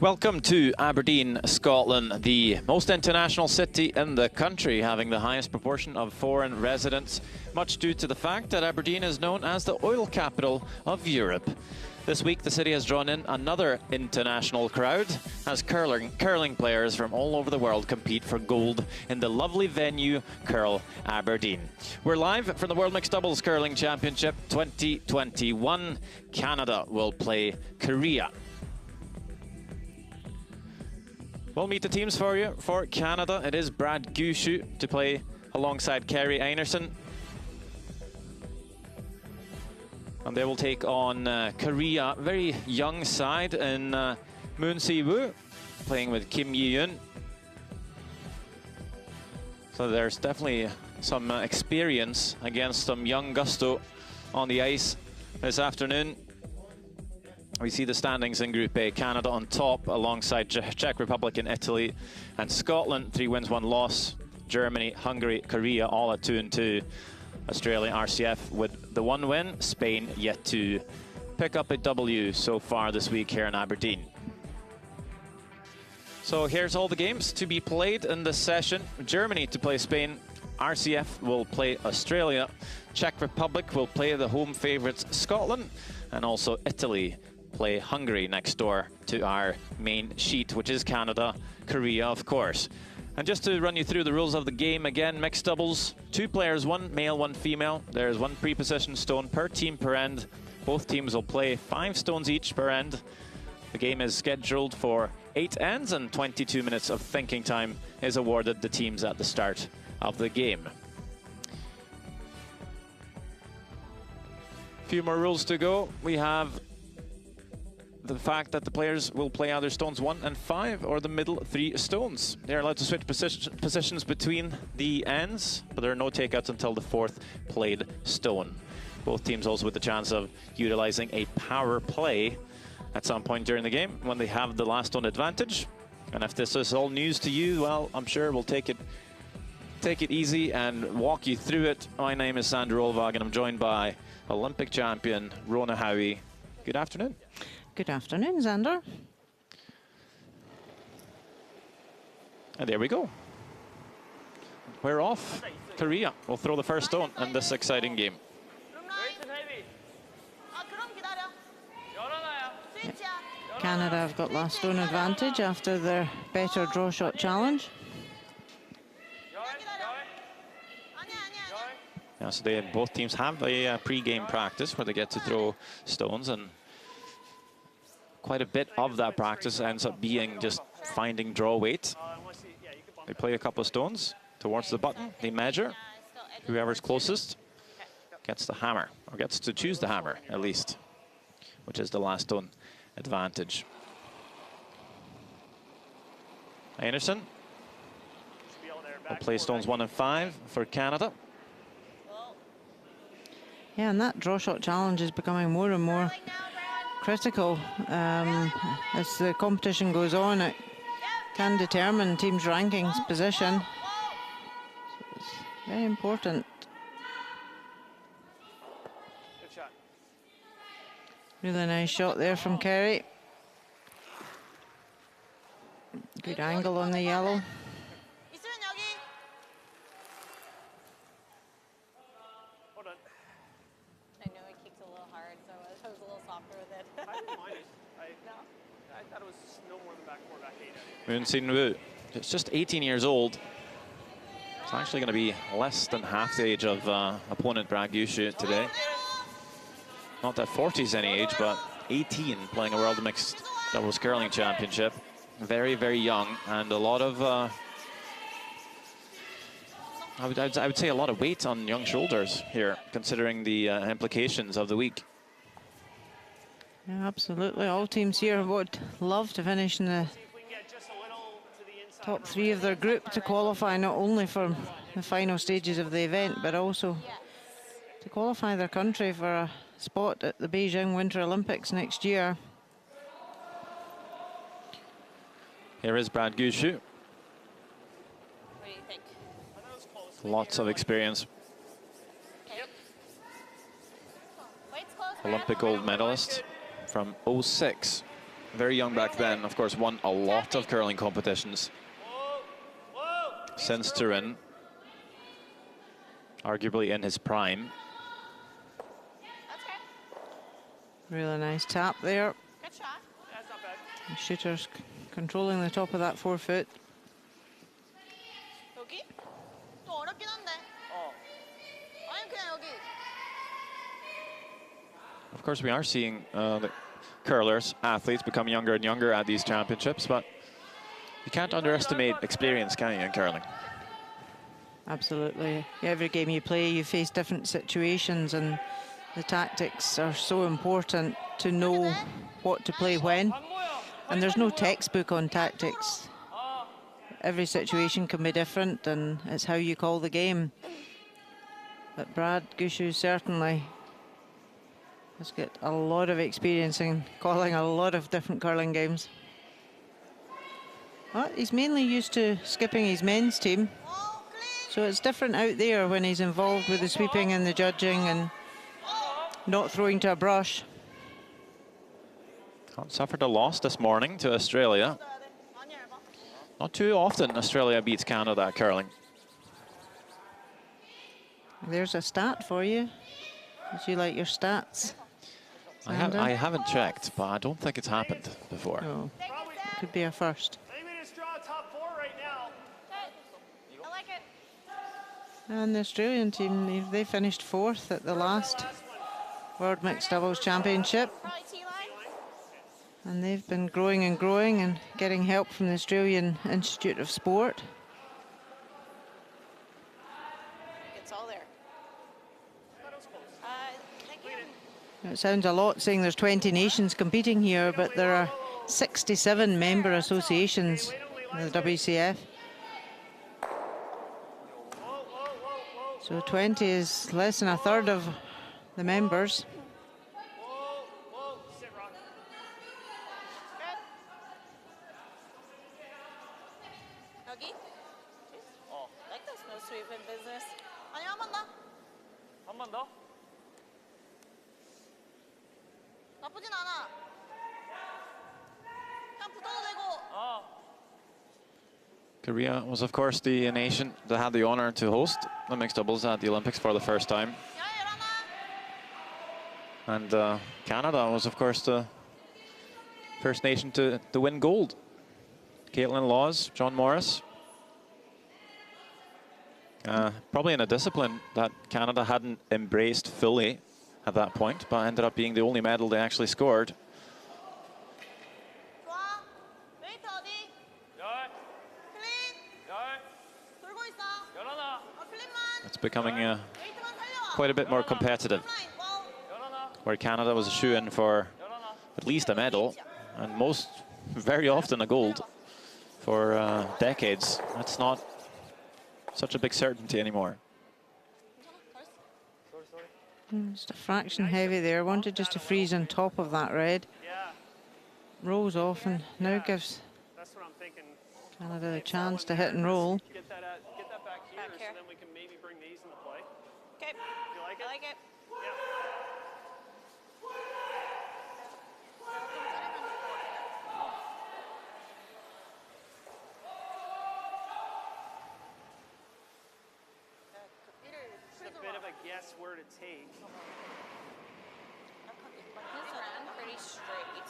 Welcome to Aberdeen, Scotland, the most international city in the country, having the highest proportion of foreign residents, much due to the fact that Aberdeen is known as the oil capital of Europe. This week, the city has drawn in another international crowd as curling players from all over the world compete for gold in the lovely venue, Curl Aberdeen. We're live from the World Mixed Doubles Curling Championship 2021. Canada will play Korea. We'll meet the teams for you. For Canada, it is Brad Gushue to play alongside Kerry Einarsson. And they will take on Korea, very young side in Moon Si-woo, playing with Kim Yi-yoon. So there's definitely some experience against some young gusto on the ice this afternoon. We see the standings in Group A. Canada on top alongside Czech Republic and Italy, and Scotland 3 wins 1 loss. Germany, Hungary, Korea all at 2-2. Australia, RCF with the 1 win. Spain yet to pick up a W so far this week here in Aberdeen. So here's all the games to be played in this session. Germany to play Spain. RCF will play Australia. Czech Republic will play the home favourites Scotland, and also Italy play Hungary next door to our main sheet, which is Canada, Korea, of course. And just to run you through the rules of the game again, mixed doubles, 2 players, 1 male, 1 female. There's 1 pre-position stone per team per end. Both teams will play 5 stones each per end. The game is scheduled for 8 ends, and 22 minutes of thinking time is awarded the teams at the start of the game. A few more rules to go. We have the fact that the players will play either stones 1 and 5 or the middle 3 stones. They're allowed to switch positions between the ends, but there are no takeouts until the 4th played stone. Both teams also with the chance of utilizing a power play at some point during the game when they have the last stone advantage. And if this is all news to you, well, I'm sure we'll take it easy and walk you through it. My name is Sander Olvag, and I'm joined by Olympic champion Rona Howie. Good afternoon. Good afternoon, Xander. And there we go. We're off. Korea will throw the first stone in this exciting game. Yep. Canada have got last stone advantage after their better draw shot challenge. Yeah, so both teams have a pre-game practice where they get to throw stones, and quite a bit of that practice ends up being just finding draw weight. They play a couple of stones towards the button, they measure. Whoever's closest gets the hammer, or gets to choose the hammer at least, which is the last stone advantage. Einarsson will play stones 1 and 5 for Canada. Yeah, and that draw shot challenge is becoming more and more critical as the competition goes on. It can determine teams' rankings position. So it's very important. Really nice shot there from Kerry. Good angle on the yellow. Moon Si-woo, it's just 18 years old. It's actually going to be less than half the age of opponent Brad Gushue today. Not that 40 is any age, but 18 playing a World Mixed Doubles Curling Championship. Very, very young, and a lot of, I would say a lot of weight on young shoulders here, considering the implications of the week. Yeah, absolutely. All teams here would love to finish in the top 3 of their group to qualify not only for the final stages of the event, but also to qualify their country for a spot at the Beijing Winter Olympics next year. Here is Brad Gushue. What do you think? Lots of experience. Olympic gold medalist from '06. very young back then, of course, won a lot of curling competitions since Turin, arguably in his prime. Really nice tap there. Good shot. That's not bad. The shooter's controlling the top of that forefoot. 여기? 또 어렵긴 한데. 아니 그냥 여기. Of course, we are seeing the curlers, athletes, become younger and younger at these championships, but you can't underestimate experience, can you, in curling? Absolutely. Every game you play, you face different situations, and the tactics are so important to know what to play when. And there's no textbook on tactics. Every situation can be different, and it's how you call the game. But Brad Gushu certainly has got a lot of experience in calling a lot of different curling games. Well, he's mainly used to skipping his men's team, so it's different out there when he's involved with the sweeping and the judging and not throwing to a brush. Suffered a loss this morning to Australia. Not too often Australia beats Canada at curling. There's a stat for you. Would you like your stats? I haven't checked, but I don't think it's happened before. No, could be a first. I think we just draw a top 4 right now. I like it. And the Australian team, they finished 4th at the last World Mixed Doubles Championship. Probably T-line. And they've been growing and growing and getting help from the Australian Institute of Sport. It's all there. Thank you. It sounds a lot saying there's 20 nations competing here, but there are 67 member associations in the WCF. So 20 is less than a third of the members. Sit, Rock. 여기? Like this no sweeping business. 아니 한 번 더. 한 번 더. 나쁘진 않아. 그냥 붙어도 되고. Korea was, of course, the nation that had the honor to host the mixed doubles at the Olympics for the first time. 야 일어나. And Canada was, of course, the first nation to win gold. Caitlin Laws, John Morris. Probably in a discipline that Canada hadn't embraced fully at that point, but ended up being the only medal they actually scored. 좋아. 웨이트 어디? 열. 클린. 열. 돌고 있어. 열어놔. 클린만. It's becoming 웨이트만 살려와. quite a bit more competitive, 라인. 와우. 열어놔. where Canada was a shoo-in for 열어놔. at least a medal, and very often a gold for decades. That's not such a big certainty anymore. Just a fraction heavy there. Wanted just to freeze on top of that red. Yeah, Rolls off and now gives that's what I'm thinking. Canada the chance to hit and roll. Get that back here, Back here. so then we can maybe bring these into play. Okay. You like it? I like it. Yeah. It's a bit of a guess where to take. He's ran pretty straight.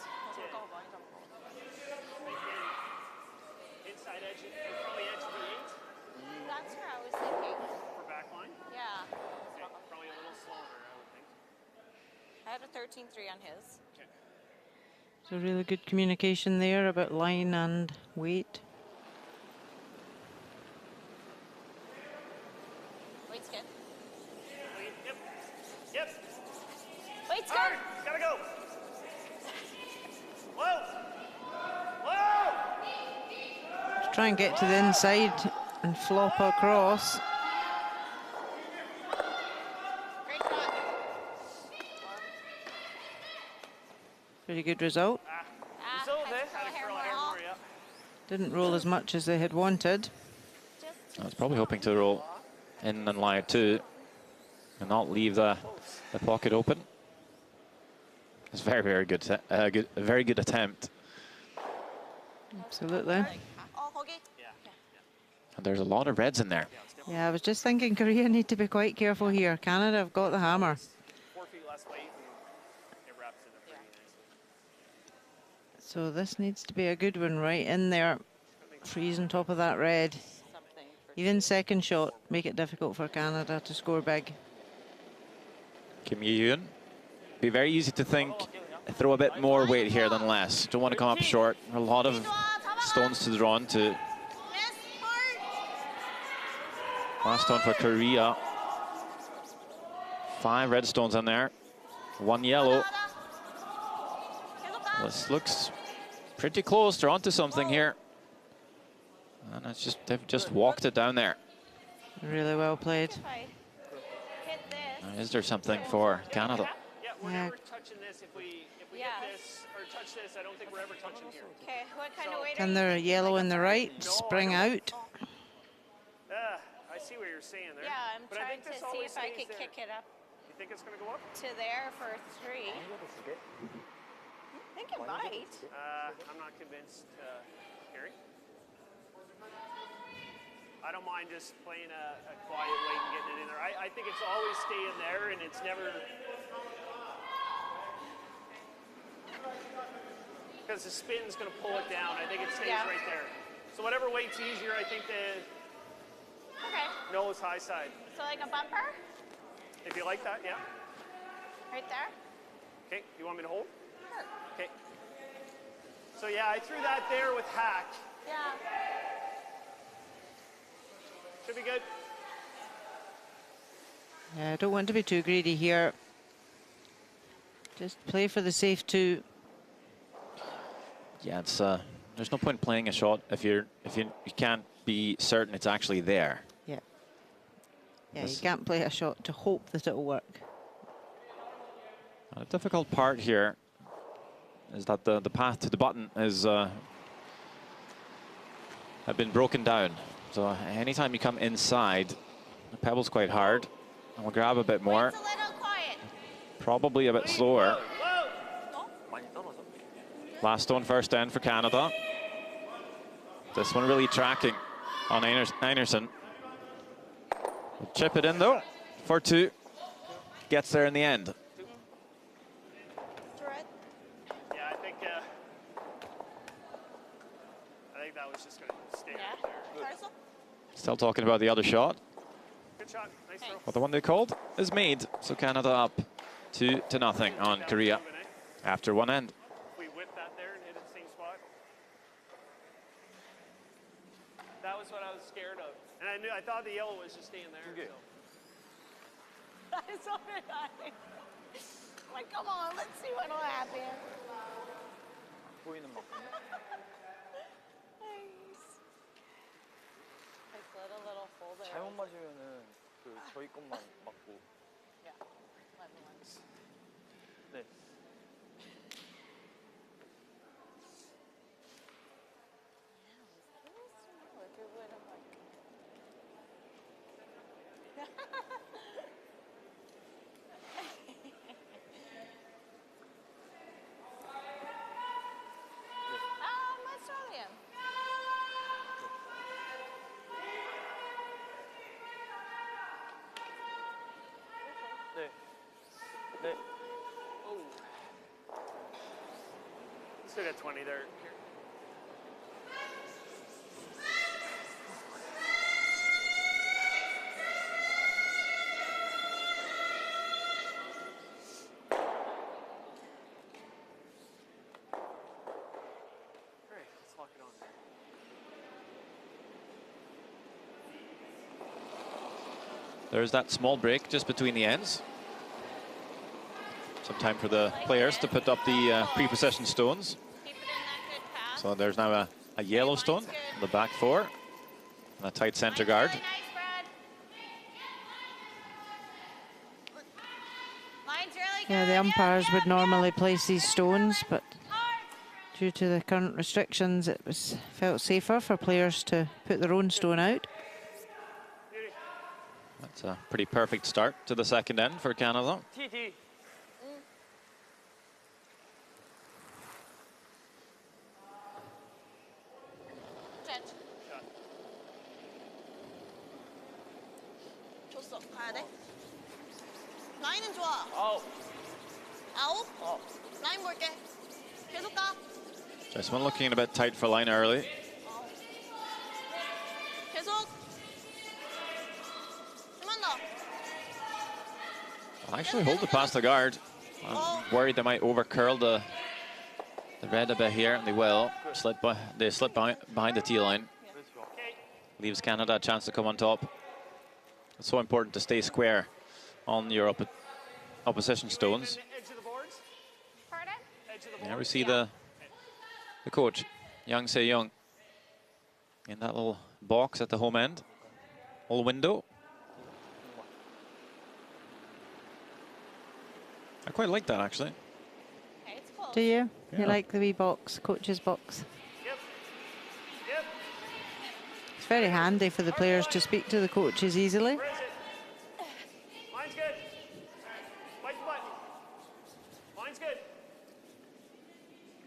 Inside edge, probably edge of the 8 That's where I was thinking. for back line. Yeah. Okay, probably a little slower, I would think. I had a 13-3 on his. Okay. So really good communication there about line and weight. Weight's good. Yep. Yep. Weight's Hard. good. Gotta go. Whoa. Whoa. Just try and get to the inside and flop across. Great shot. Pretty good result. So I there. just throw a hair more off. Yeah. Didn't roll as much as they had wanted. I was probably hoping to roll in and line 2 and not leave the pocket open. It's very, very good, a very good attempt. Absolutely. Oh, Hoagie. Yeah. And there's a lot of reds in there. Yeah, I was just thinking Korea need to be quite careful here. Canada have got the hammer. 4 feet less weight and it wraps in there pretty nicely. So this needs to be a good one right in there. Freeze on top of that red. Something for Even second shot, make it difficult for Canada to score big. Kim Yi-yoon. Be very easy to think, throw a bit more weight here than less. Don't want to come up short. A lot of stones to draw into. Miss Hart. Last one for Korea. 5 red stones in there. 1 yellow. This looks pretty close. They're onto something here. And it's just, they've just walked it down there. Really well played. If I hit this. Is there something for Canada? Yeah, we're Yeah. never touching this. If we Yeah. hit this or touch this, I don't think we're ever touching here. Okay, what kind of weight And are they're you? yellow in the right, spring out. I see what you're saying there. Yeah, I'm but I trying think to this see always if I stays could there. kick it up You think it's going to go up? to there for 3. I think it might. I'm not convinced, Harry. I don't mind just playing a quiet weight and getting it in there. I think it's always staying there, and it's never... Because the spin's going to pull it down. I think it stays Yeah. right there. So whatever weight's easier, I think the Okay, nose high side. so like a bumper If you like that, yeah. right there. Okay, you want me to hold? Sure. Okay. So yeah, I threw that there with hack. Yeah. Should be good. Yeah, I don't want to be too greedy here. Just play for the safe 2. Yeah, it's there's no point playing a shot if you can't be certain it's actually there. Yeah. Yeah, This- you can't play a shot to hope that it'll work. A difficult part here is that the path to the button is have been broken down. So anytime you come inside, the pebble's quite hard, and we'll grab a bit more. It's a little quiet. Probably a bit slower. Whoa! Last stone first end for Canada. This one really tracking on Einarson. Chip it in though for 2. Gets there in the end. Red. Yeah, I think that was just going to stay Yeah. right there. Parcel. Still talking about the other shot. Good shot. Nice throw. But the one they called is made. So Canada up 2-0 on Korea after 1 end. If we whip that there and hit it the same spot. That was what I was scared of. And I thought the yellow was just staying there. So. So did I. Like, come on, let's see what'll happen. Nice. I slid a little hole there. 잘못 맞으면은 그 저희 것만 맞고. Yeah. Let me look. 네. Like it would have like. Australian. 네. 네. Still got 20 there. All right, let's lock it on there. There's that small break just between the ends. Some time for the players to put up the pre-possession stones. Keep it in that good path. So there's now a yellow stone on the back 4 and a tight center guard. Really nice, Brad. Line's really good. Yeah, the umpires would normally place these stones, but due to the current restrictions, it was felt safer for players to put their own stone out. That's a pretty perfect start to the second end for Canada. TT. 가야 돼. 라인은 좋아. 아웃. 아웃. 어. 라인 볼게. 계속 가. Jessamine looking a bit tight for line early. 계속. 좀만 더. I'll actually hold it past the guard. I'm worried they might over curl the red a bit here, and they will. They slip behind the tee line. Leaves Canada a chance to come on top. It's so important to stay square on your opposition stones. Edge of the boards. Pardon? Edge of the There we boards. see the coach, Yang Se-young, in that little box at the home end, little window. I quite like that, actually. Okay, it's close. Do you? Yeah. You like the wee box, coach's box? Yep. Yep. It's very handy for the players to speak to the coaches easily. Where is it? Mine's good. Bite the button. Mine's good.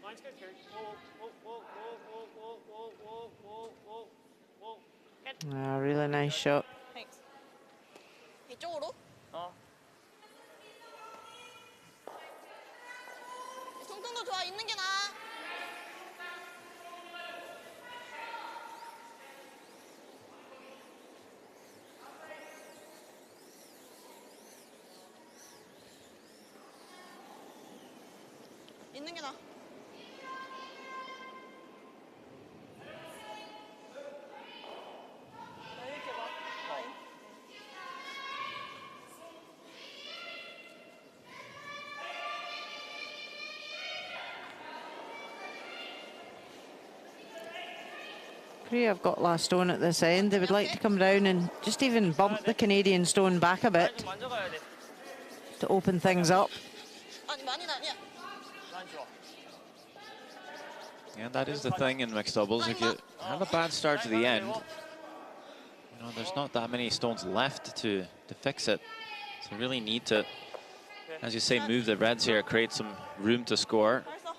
Mine's good, Carrie. Whoa, whoa, whoa, whoa, whoa, whoa, whoa, whoa, whoa, whoa, whoa. Ah, really nice shot. Thanks. 이쪽으로? 어. 통통도 좋아. 있는 게 나아. 있는 게 나아. 이렇게 봐. 라인. Korea have got last stone at this end. They would like to come down and just even bump the Canadian stone back a bit 라인 만져가야 돼. to open things up. 아니 많이 아니야. 라인 좋아. And that is the thing in mixed doubles. If you have a bad start to the end, you know, there's not that many stones left to fix it. So you really need to, as you say, move the reds here, create some room to score. 벌써.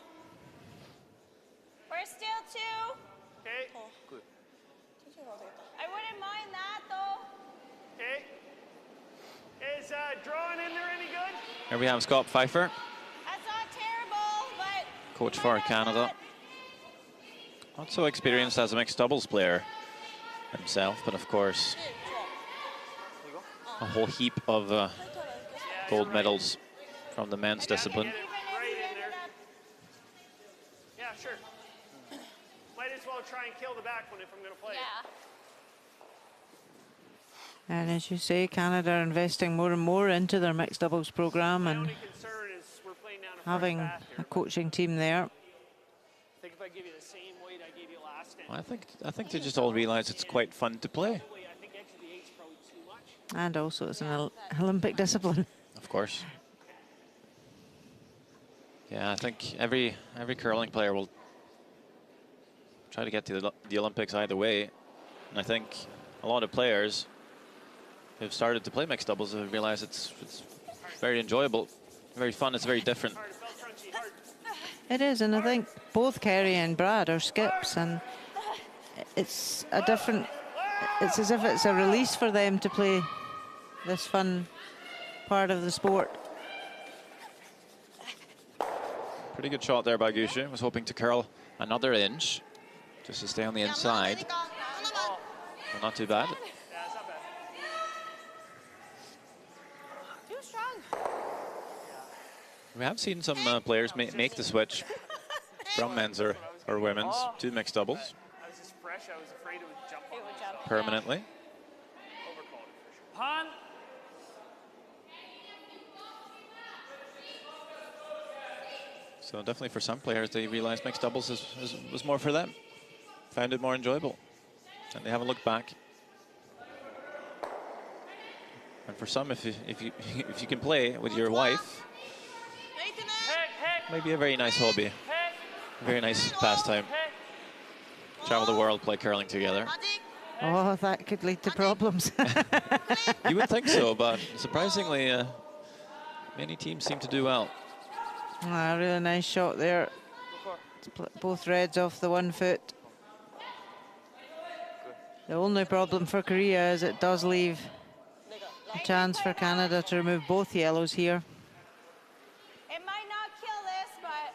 We're still two. Okay. 천천히 가도 되겠다. I wouldn't mind that though. Okay. Is drawing in there any good? Here we have Scott Pfeiffer, That's not terrible, but coach for Canada. Not so experienced as a mixed doubles player himself, but of course, 좋아. a whole heap of gold medals from the men's discipline. Get it right in there. Yeah, sure. Might as well try and kill the back one if I'm going to play. Yeah. And as you say, Canada are investing more and more into their mixed doubles program My and only concern is we're playing down a having front path a here. coaching team there. I think if I give you the same weight I gave you last time, I think they just all realize it's quite fun to play. I think edge of the eight's probably too much. And also it's an Olympic discipline. Of course. Yeah, I think every curling player will try to get to the Olympics either way. And I think a lot of players who've started to play mixed doubles have realized it's very enjoyable, very fun, it's very different. Hard, it felt crunchy, hard. It is, and I think both Kerry and Brad are skips, and it's a different, it's as if it's a release for them to play this fun part of the sport. Pretty good shot there by Gushu. Was hoping to curl another inch just to stay on the inside. 되니까 하나만. Well, not too bad. Yeah, it's not bad. Too strong. We have seen some players make the switch from men's or women's to mixed doubles I was just fresh. I was afraid it would jump on It would myself. jump. permanently. Overcalled it for sure. Pun. So definitely for some players, they realize mixed doubles was more for them. Found it more enjoyable, and they haven't looked back. And for some, if you can play with your wife, 웨이트는 maybe a very nice hobby, a very nice pastime. Travel the world, play curling together. 아직 Oh, that could lead to problems. You would think so, but surprisingly, many teams seem to do well. Ah, really nice shot there. Both reds off the 1 foot. The only problem for Korea is it does leave 내가 A chance for Canada to remove both yellows here. It might not kill this, but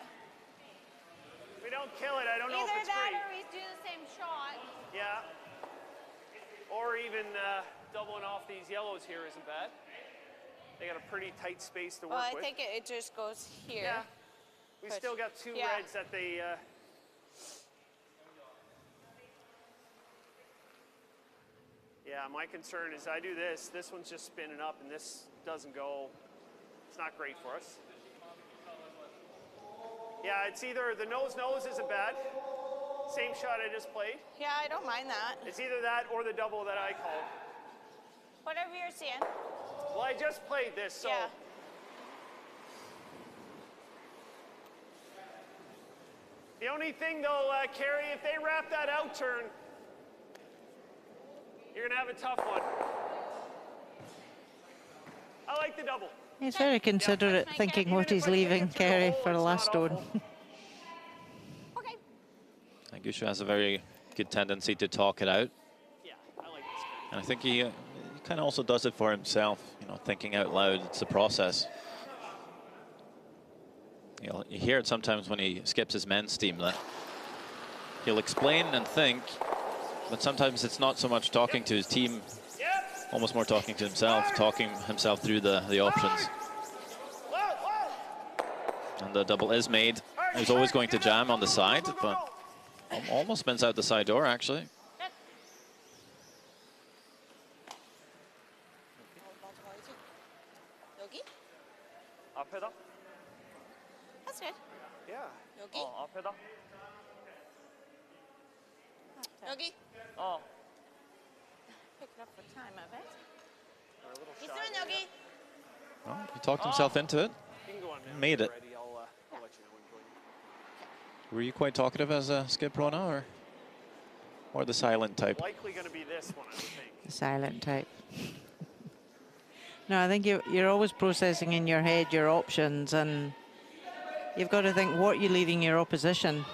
If we don't kill it, I don't know if either it's that great. or we do the same shot. Yeah. Or even doubling off these yellows here isn't bad. They got a pretty tight space to work Well, I with. think it just goes here. Yeah. We Push. still got two Yeah. reds that they... Yeah, my concern is I do this one's just spinning up, and this doesn't go. It's not great for us. Yeah, it's either the nose-nose isn't bad. Same shot I just played. Yeah, I don't mind that. It's either that or the double that I called. Whatever you're seeing. Well, I just played this, so... Yeah. The only thing, though, Carrie, if they wrap that out turn, you're going to have a tough one. I like the double. He's very considerate, thinking Even what if he's I can't leaving get through the Kerry hole, for the it's last not stone. awful. Okay. Gushu has a very good tendency to talk it out. Yeah, I like this. And I think he kind of also does it for himself, you know, thinking out loud. It's a process. You hear it sometimes when he skips his men's team, that he'll explain and think, but sometimes it's not so much talking to his team, almost more talking to himself, talking himself through the options. And the double is made. He's always going to jam on the side, but almost spins out the side door, actually. 여기? 앞에다? That's good. Yeah. 여기? 앞에다? 여기? Pick it up for time, I bet. 있으면 여기. Well, he talked himself into it. You can go on now. Made it. Ready. I'll let you know when going. Were you quite talkative as a skip, Rona, or the silent type? Likely going to be this one, I would think. The silent type. No, I think you're always processing in your head your options, and you've got to think what you're leaving your opposition.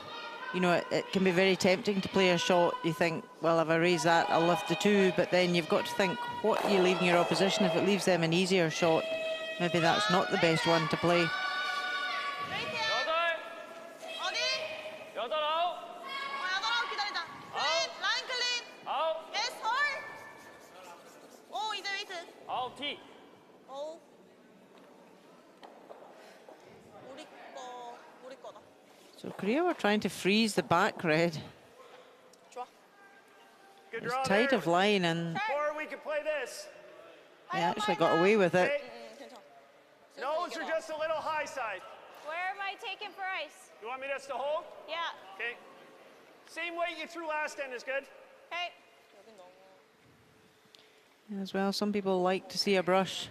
You know, it can be very tempting to play a shot. You think, well, if I raise that, I'll lift the two, but then you've got to think what you're leaving your opposition. If it leaves them an easier shot, maybe that's not the best one to play. 어디? 여덟 아홉. 여덟 아홉 기다리자. 클린, 라인 클린. 아홉. 예스, 홀. 오, 이제 웨이트. 아홉 티. 오. 우리 거다. So Korea were trying to freeze the back red. 좋아. Good It was draw tight there. of line, and Or we could play this. they actually got away with it. 괜찮아. Nose are just a little high side. Where am I taking for ice? You want me just to hold? Yeah. Okay. Same weight you threw last end is good. Okay. As well, some people like to see a brush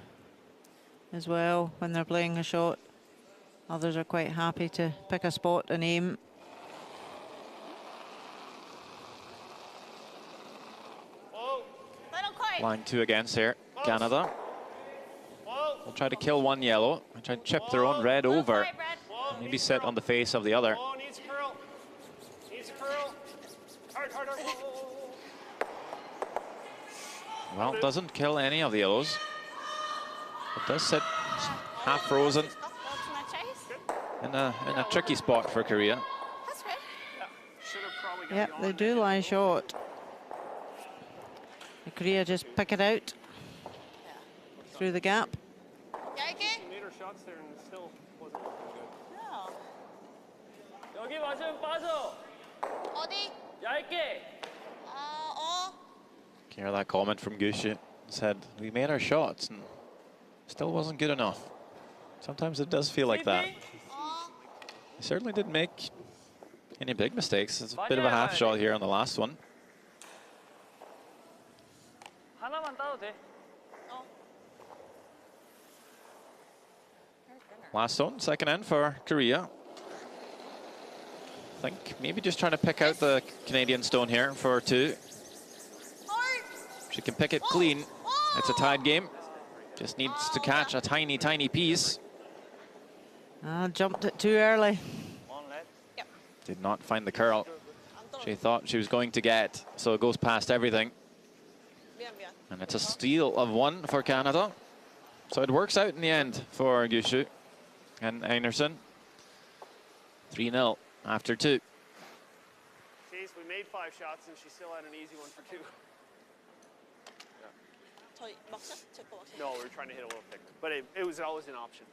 as well when they're playing a shot. Others are quite happy to pick a spot and aim. Whoa. Little quiet. Line 2 against here, Canada. Whoa. Will try to kill one yellow, and try to chip their own red Little over. quiet, Brad. Whoa. Maybe needs sit curl. on the face of the other. Whoa, needs a curl. Needs a curl. Hard, hard, hard. Whoa, whoa, whoa. Well, doesn't kill any of the yellows. It does sit half frozen Go to my chase. in a tricky spot for Korea. That's good. Yeah. Should have probably got Yep, you on they there. do lie short. The Korea just pick it out through the gap. 얇게. She made her shots there and it still wasn't looking good. Yeah. 여기 맞으면 빠져. 어디? 얇게. Hear that comment from Gushu. Said we made our shots and still wasn't good enough. Sometimes it does feel like that. He certainly didn't make any big mistakes. It's a bit of a half shot here on the last one. 하나만 따도 돼. Last stone, second end for Korea. I think maybe just trying to pick out the Canadian stone here for 2. She can pick it clean. It's a tied game. Just needs to catch a tiny, tiny piece. Jumped it too early. One red. Did not find the curl she thought she was going to get, so it goes past everything. 미안. And it's a steal of 1 for Canada. So it works out in the end for Gushu and Einarson. 3-0 after 2. Jeez, we made 5 shots and she still had an easy one for 2. 저희 막샷? 제거 막샷. No, we were trying to hit a little thicker, but it was always an option.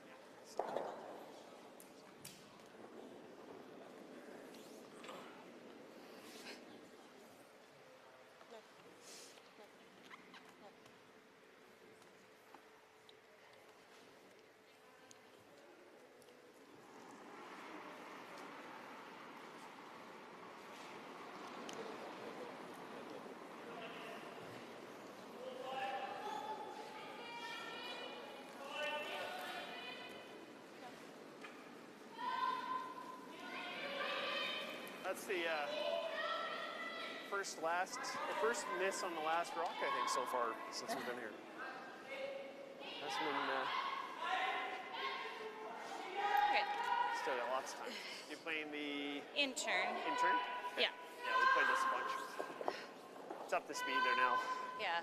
That's the first miss on the last rock, I think, so far since we've been here. Hasn't been. Okay. Still got lots of time. You're playing the Intern. intern? Yeah. Yeah, we played this a bunch. It's up to speed there now. Yeah.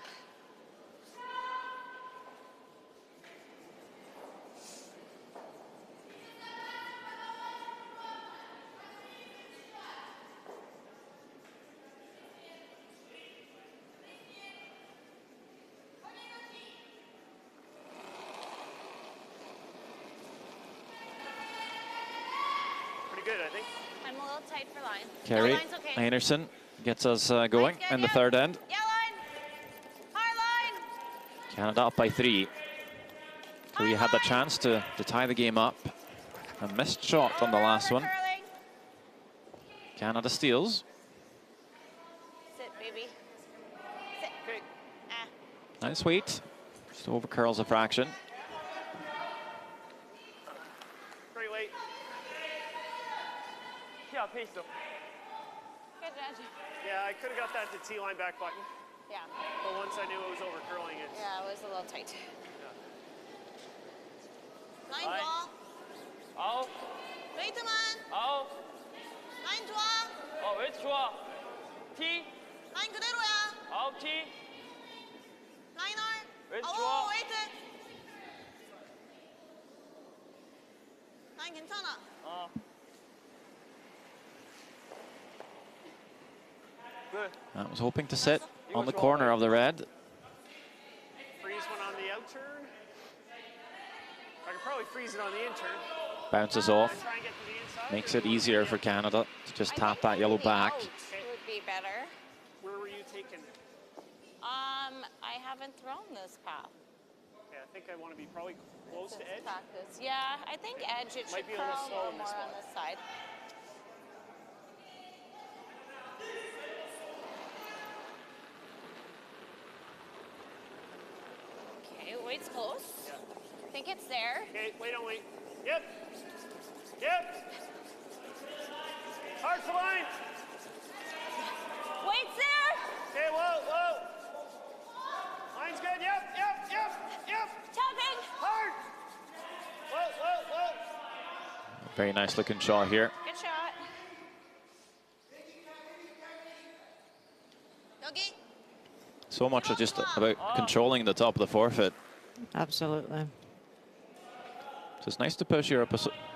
Pretty good, I think. I'm a little tight for line. Kerry No, line's okay. Einarson gets us going Line's good, in the yeah. third end. Yeah, line. Hard line. Canada up by 3. Korea had the chance to tie the game up. A missed shot on the last one. Curling. Canada steals. Sit, baby. Sit. Okay. Ah. Nice weight. Just over curls a fraction. Great weight. 키 앞에 있어. Good judge. Yeah, I could have got that to T-line back button, Yeah. but once I knew it was over curling, it. Yeah, it was a little tight. 라인 라인. 좋아. 아웃. 웨이트만. 아웃. 라인 좋아. 웨이트 좋아. T. 라인 그대로야. 아웃 T. 라이널. 웨이트 아우, 좋아. 웨이트. 라인 괜찮아. Good. I was hoping to sit on the corner of the red. Freeze one on the out turn. I could probably freeze it on the in turn. Bounces off. Try and get to the inside. Makes it easier for Canada to just tap that yellow back. Would be better. Where were you taking? I haven't thrown this path. Yeah, I think I want to be probably close to Since edge. practice. Yeah, I think edge. It Might should be a curl little a slow little in more this on one. this side. Okay, weight's close. Yeah. I think it's there. Okay, wait on wait. Yep. Yep. Hard for line. Weight's there. Okay, whoa, whoa. Line's good. Yep, yep, yep, yep. Tapping. Hard. Whoa, whoa, whoa. Very nice looking shot here. Good shot. 여기. So much just about controlling the top of the forefoot. Absolutely. So it's nice to push your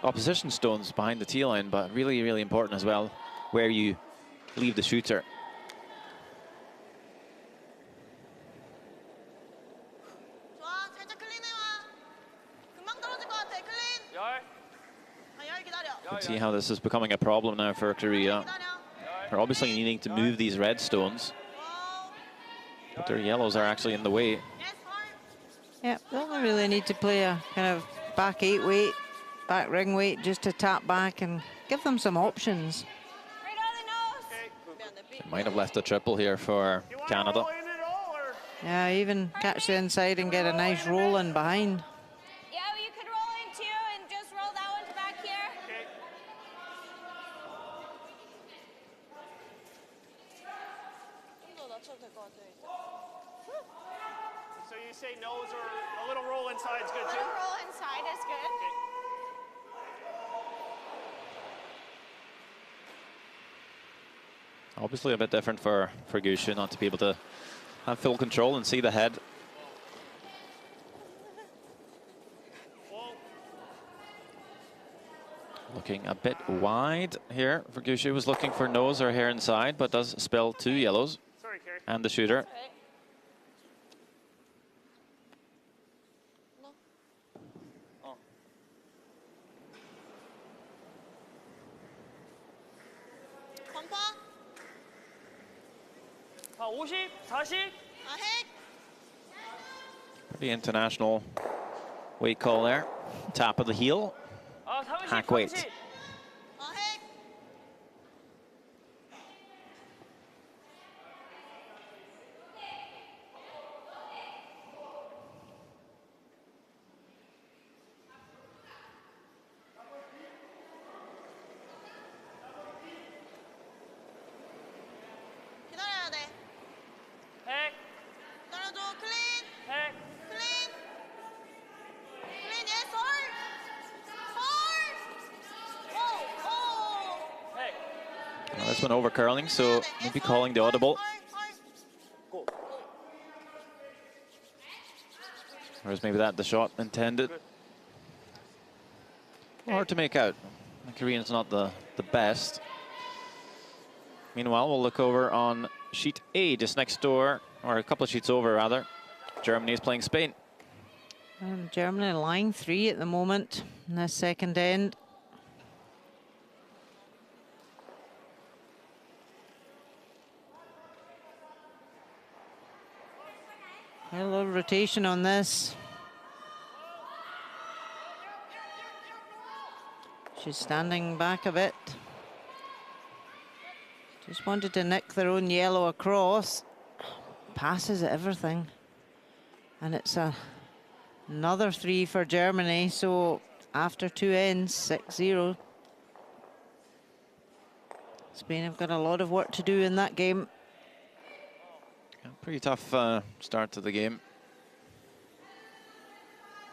opposition stones behind the tee line, but really, really important as well where you leave the shooter. 좋아, 살짝 클린해와. 금방 떨어질 것 같아. 클린. 열. 열 기다려. You can see how this is becoming a problem now for Korea. 기다려. They're obviously needing to move these red stones, 오. but their yellows are actually in the way. Yes, hard. Yeah, they'll really need to play a kind of back 8 weight, back ring weight, just to tap back and give them some options. Right on the nose. Okay. Might have left a triple here for You want Canada. to roll in at all, or? Yeah, even catch the inside and get a nice roll in behind. Yeah, you could roll in too and just roll that one back here. Okay. 더 낮춰도 될 것 같아요. So you say nose or a little roll inside is good too? Little roll inside is good. Okay. Obviously a bit different for Gushu not to be able to have full control and see the head. Looking a bit wide here. Gushu was looking for nose or hair inside, but does spill 2 yellows. Sorry, Carrie. And the shooter. That's right. No. 컴파. 자, 50, 40. 아핵. Pretty international weight call there. Top of the heel. 아, 30, Hack weight. 30. 아핵. 기다려야 돼. 핵, 기다려줘. 클린. 핵. 클린. 클린 예스 홀. 홀. 오. 오. 핵. Well, this one over curling, so maybe calling the audible. Or is maybe that the shot intended? Hard to make out. The Korean's not the best. Meanwhile, we'll look over on sheet A, just next door, or a couple of sheets over, rather. Germany is playing Spain. And Germany line 3 at the moment in this second end. A lot of rotation on this. She's standing back a bit. Just wanted to nick their own yellow across. Passes at everything. And it's another 3 for Germany. So after 2 ends, 6-0. Spain have got a lot of work to do in that game. Yeah, pretty tough start to the game.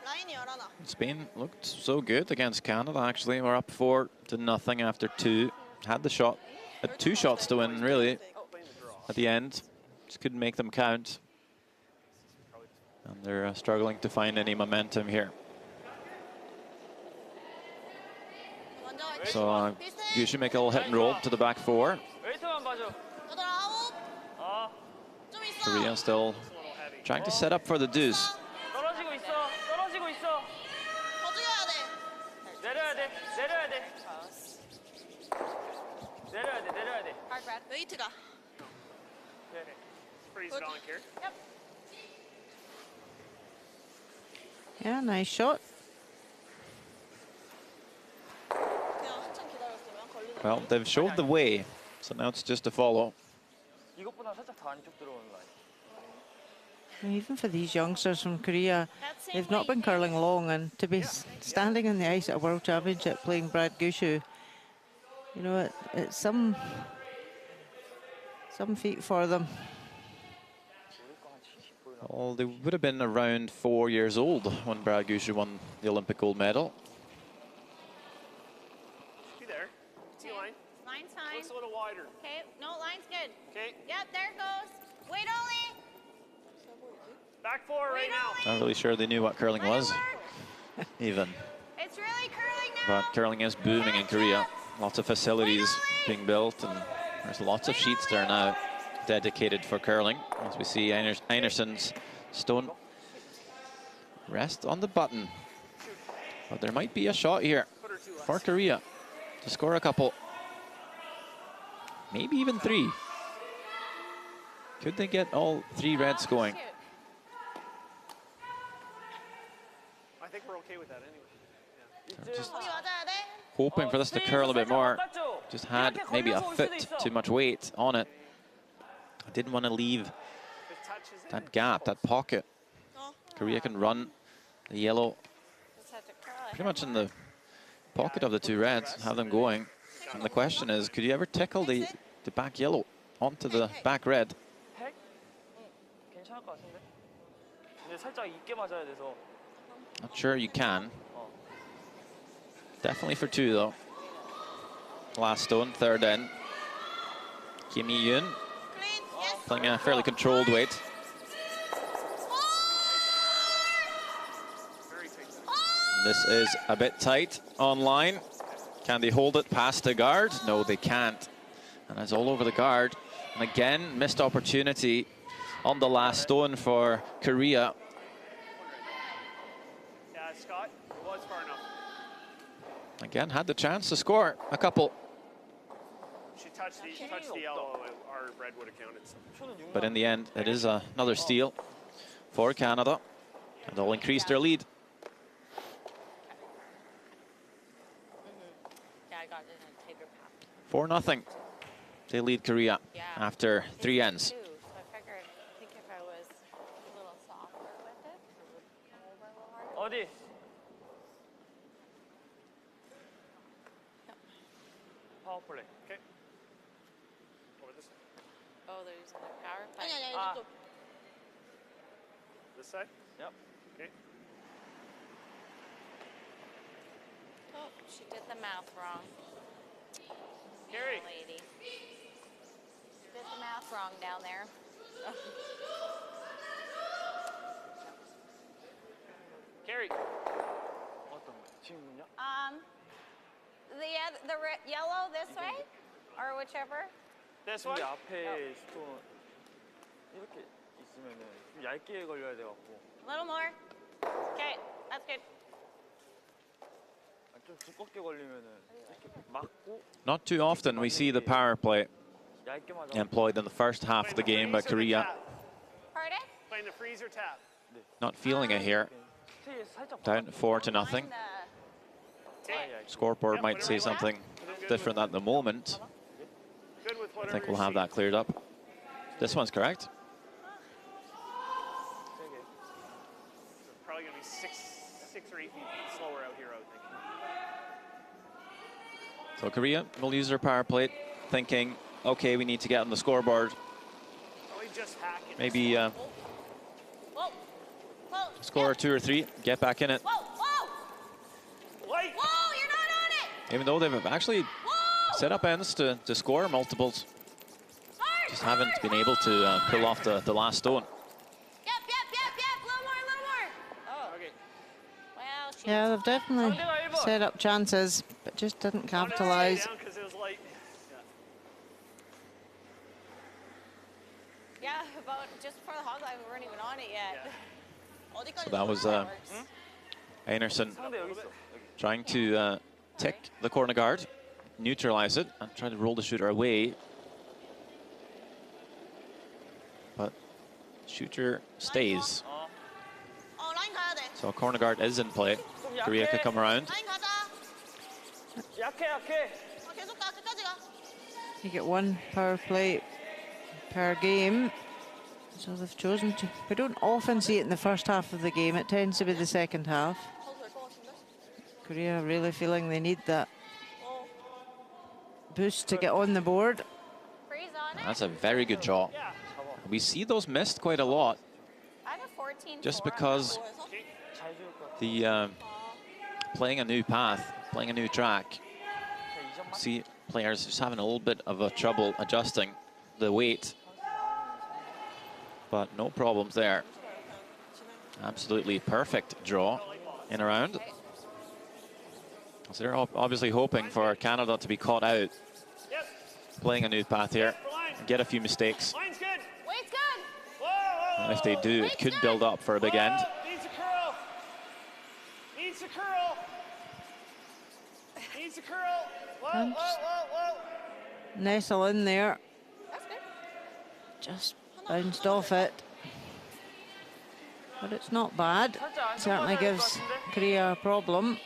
라인이 열어놔. Spain looked so good against Canada, actually. We're up 4-0 after 2. Had the shot. Had 2 shots to win, really, at the end. Just couldn't make them count. And they're struggling to find any momentum here. 먼저 So Gushu make a little hit and roll to the back 4. 웨이트만 봐줘. 여덟 아홉. 아, 좀 있어. Korea still trying to set up for the deuce. 떨어지고 있어. 떨어지고 있어. 더 죽여야 돼. 내려야 돼. 내려야 돼. 내려야 돼. 내려야 돼. 웨이트가. Freeze it on, Carrie. Yep. Yeah, nice shot. 그냥 한참 기다렸으면 걸리는. Well, they've showed the way, so now it's just to follow. 이것보다 살짝 더 안쪽 들어오는 라인. Even for these youngsters from Korea, they've not been curling long, and to be standing in the ice at a World Championship playing Brad Gushu, you know, it's some feat for them. Well, they would have been around 4 years old when Brad Gushu won the Olympic gold medal. Be there. See line. Line's fine. Looks a little wider. Okay, no, line's good. Okay. Yep, there it goes. Wait, Ollie. Back 4 right Wait, now. Ollie. Not really sure they knew what curling Let it was, work. even. It's really curling now. But curling is booming in Korea. Lots of facilities being built, and there's lots of sheets there now dedicated for curling. As we see Einarson's stone rest on the button. But there might be a shot here for Korea to score a couple. Maybe even 3. Could they get all 3 reds going? I think we're okay with that anyway. Just 거기 맞아야 돼. hoping for this to curl a bit more. Just had maybe a foot too much weight on it. I didn't want to leave If it touches it. that gap, that pocket. Korea can run the yellow Just have to curl it. pretty much in the pocket of the 2 reds, have them going. And the question is, could you ever tickle the back yellow onto the back red? 핵? 괜찮을 것 같은데? 근데 살짝 있게 맞아야 돼서. Not sure you can. Definitely for 2 though. Last stone, 3rd end. Kim Yi-yoon Clean. Yes. playing a fairly controlled weight. This is a bit tight online. Can they hold it past the guard? No, they can't. And it's all over the guard. And again, missed opportunity on the last stone for Korea. Yeah, Scott, it was far enough. Again, had the chance to score a couple. She touched the yellow, our red would have counted. But in the end, it is another steal for Canada. And they'll increase their lead. Yeah, I got it in a tighter path. 4-0. They lead Korea after 3 ends. So I figured, I think if I was a little softer with it, it would come over a little harder. 어디? 파워플레이. Okay. Over this side. Oh, they're using the power play. 아. This side? Yep. Okay. Oh, she did the math wrong. Carrie. Lady. Did the math wrong down there. Carrie. 어떤 거? 지금은요? The yellow this way, or whichever. This 이 one? 앞에 스톤 이렇게 있으면은 좀 얇게 걸려야 돼갖고 A little more. Okay, that's good. 좀 두껍게 걸리면은 이렇게 막고 Not too often we see the power play 얇게 맞아. employed in the first half of the game by Korea. Pardon? Playing the freeze or tap? Not feeling it here. 스테이에서 살짝 Down 4-0. Line Scoreboard might say something different at the moment. Good with I whatever think we'll you have see. that cleared up. This one's correct. 세게. Probably going to be six or 8 feet slower out here, I would think. So Korea will use their power play, thinking, okay, we need to get on the scoreboard. Probably just hacking. Maybe Whoa. Whoa. score 2 or 3, get back in it. Whoa. Whoa. Light. Whoa, you're not on it. Even though they've actually Whoa. set up ends to score multiples, just haven't been able to pull off the last stone. Yep. A little more. Oh. Okay. Well, she Yeah, they've definitely 상대가 1번. set up chances, but just didn't Wanted to stay capitalise. down 'cause it was light. Yeah, about just before the hog line, we weren't even on it yet. So that was Einarsson 상대 여기 있어. 여기. trying to tick the corner guard, neutralize it, and try to roll the shooter away. But shooter stays. 라인 가야 돼. So corner guard is in play. Korea could come around. 라인 가자. 약해. 계속 가, 끝까지 가. You get one power play per game. So they've chosen to. We don't often see it in the first half of the game. It tends to be the second half. 될것 같은데? Korea really feeling they need that 어. boost to get on the board. Freeze on it. That's a very good draw. Yeah. We see those missed quite a lot, I have a 14. just because 잘 줄 것 같아. the playing a new path, playing a new track. 그냥 2점만. See players just having a little bit of a trouble adjusting the weight, but no problems there. Absolutely perfect draw in a round. So they're obviously hoping for Canada to be caught out Yep. playing a new path here and get a few mistakes. Line's good. Wait's good. Whoa. And if they do, it could build up for a big end. Needs a curl. Needs a curl. Needs a curl. Whoa. Nestle in there. That's good. Just bounced off it. But it's not bad. Certainly gives Korea a problem.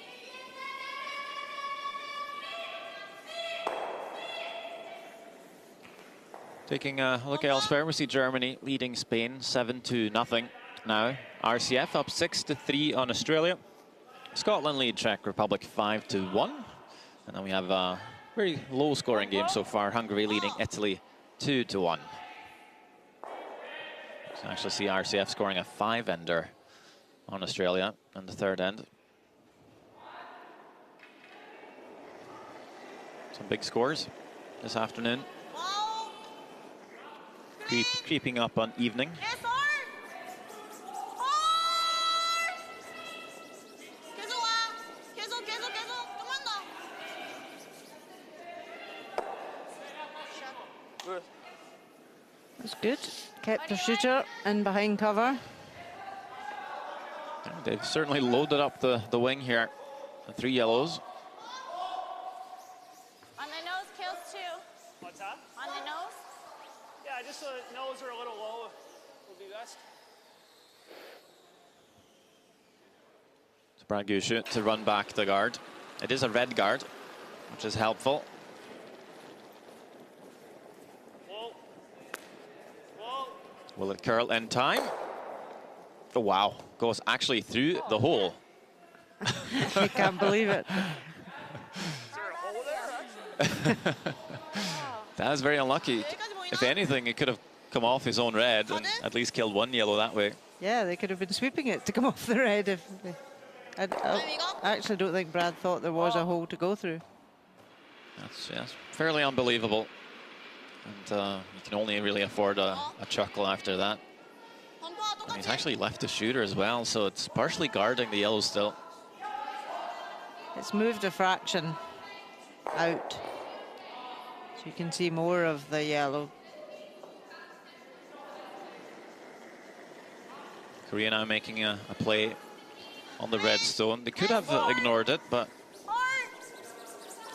Taking a look elsewhere, we see Germany leading Spain 7-0 now. RCF up 6-3 on Australia. Scotland lead Czech Republic 5-1. And then we have a very low scoring game so far. Hungary leading Italy 2-1. So actually see RCF scoring a 5-ender on Australia in the third end. Some big scores this afternoon. Whoa. Creeping up on evening. Yes, hard. Hard. 계속 와. That's good. Kept the shooter in behind cover. Yeah, they've certainly loaded up the wing here. The 3 yellows. On the nose kills too. What's that? On the nose. Yeah, just the nose are a little low will be best. So Brad Gushu to run back the guard. It is a red guard, which is helpful. Whoa. Whoa. Will it curl in time? Oh, wow. Goes actually through the hole. I can't believe it. Is there a hole there? That is very unlucky. If anything, it could have come off his own red and at least killed 1 yellow that way. Yeah, they could have been sweeping it to come off the red. If I actually don't think Brad thought there was a hole to go through. That's fairly unbelievable. And you can only really afford a chuckle after that. And he's actually left the shooter as well, so it's partially guarding the yellow still. It's moved a fraction out, so you can see more of the yellow. Korea now making a play on the red stone. They could have ignored it, but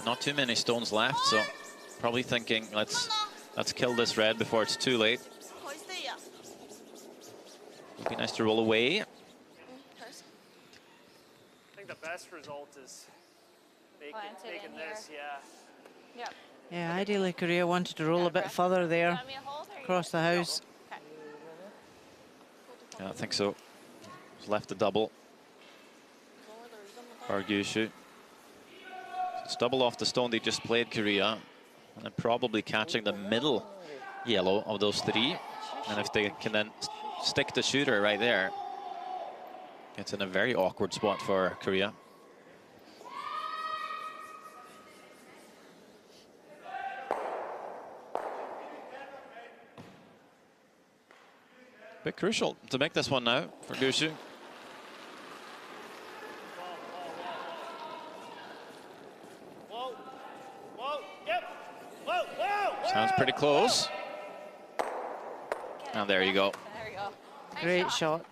not too many stones left, so probably thinking let's kill this red before it's too late. Would be nice to roll away. I think the best result is making this, yeah. Yep. Yeah, ideally Korea wanted to roll a bit further there across the house. Yeah, I think so. He's left the double. Gushu. It's double off the stone they just played, Korea. And then probably catching the middle yellow of those 3. And if they can then stick the shooter right there, it's in a very awkward spot for Korea. Bit crucial to make this one now for Gushu. Whoa. Whoa. Yep. Whoa. Whoa. Sounds pretty close. And there you go. There you go. Nice Great shot.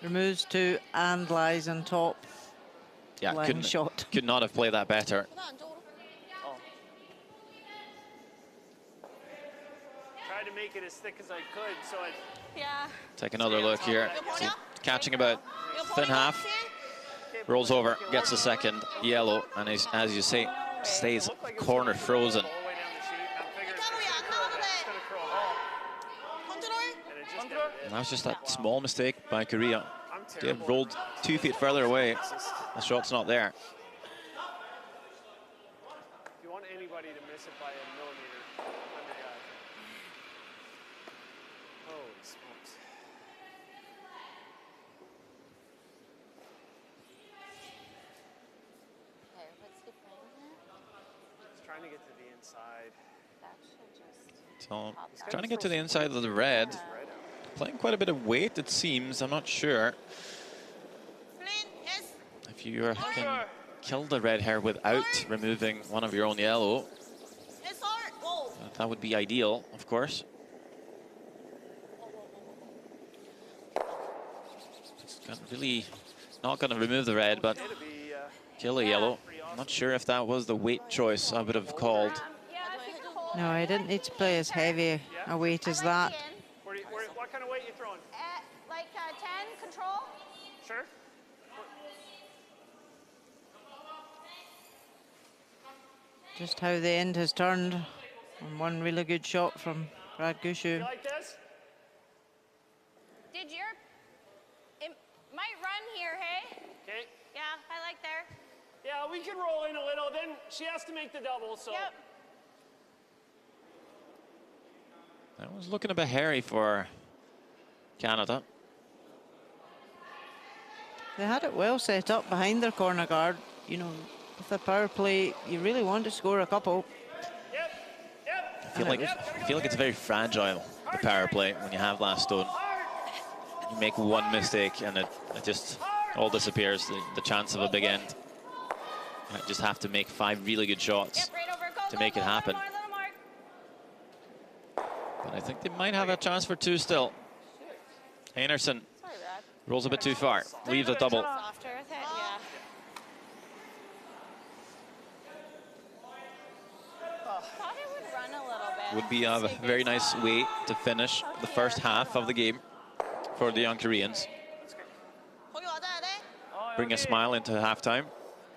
Removes 2 and lies on top. Yeah, Line shot. could not have played that better. Tried to make it as thick as I could, so it. Yeah. Take another look here. See, catching about thin half. Rolls over, gets the second yellow, and is, as you say, stays corner frozen. All the way down the chute, and I'm figuring it's gonna curl off. And it just never did. And that was just that small mistake by Korea. I'm They terrible. had rolled 2 feet further away. The shot's not there. If you want anybody to miss it by a millimeter, I'm the guy. Holy smokes. Okay, what's he playing here? He's trying to get to the inside. That should just So trying to get to the inside of the red. Right out. Playing quite a bit of weight, it seems. I'm not sure yes. if you can kill the red hair without removing one of your own yellow. Yes, Art. Whoa. That would be ideal, of course. It's really not going to remove the red, but It'll be, kill a yellow. I'm not sure if that was the weight choice I would have called. Yeah, if you can hold. No, I didn't need to play as heavy a weight as that. what kind of weight you throwing? Like 10, control. Sure. Just how the end has turned on one really good shot from Brad Gushu. You like this? Did your... It might run here, hey? Okay. Yeah, I like there. Yeah, we can roll in a little. Then she has to make the double, so. Yep. That was looking a bit hairy for Canada. They had it well set up behind their corner guard. You know, with the power play, you really want to score a couple. Yep. Yep. I feel like it's very fragile, the power play, when you have last stone. You make one mistake and it just all disappears, the chance of a big end. You might just have to make 5 really good shots Yep, right over. Go, to go, make go, it happen. Little more, little more. But I think they might have a chance for 2 still. Anderson Sorry, Brad. rolls a bit too far, leaves a double. Softer with it, yeah. Thought it would run a little bit. Would be a very nice way to finish the first half of the game for the young Koreans. 거기 맞아야 돼. Bring a smile into halftime.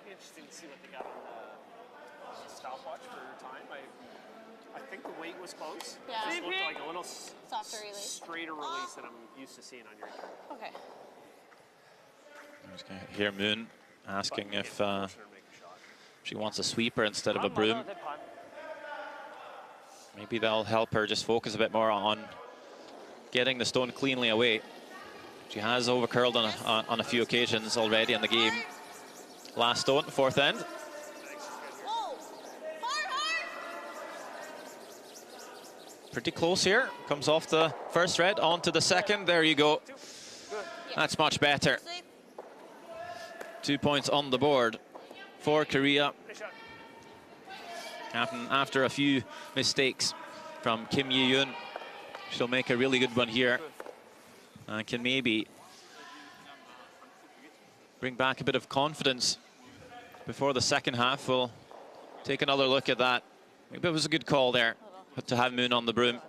Interesting to see what they got on the stopwatch for time. I think the weight was close. Yeah. It looked like a little Softer release. straighter release than I'm used to seeing on your return. Okay. I'm just going to hear Moon asking if Force her to make a shot. she wants a sweeper instead of a broom. Maybe that'll help her just focus a bit more on getting the stone cleanly away. She has overcurled on a few occasions already in the game. Last stone, 4th end. Whoa. Hard. Pretty close here. Comes off the first red, onto the second. There you go. That's much better. 2 points on the board for Korea. After a few mistakes from Kim Yi-yoon, she'll make a really good one here and can maybe bring back a bit of confidence before the second half. We'll take another look at that. Maybe it was a good call there to have Moon on the broom.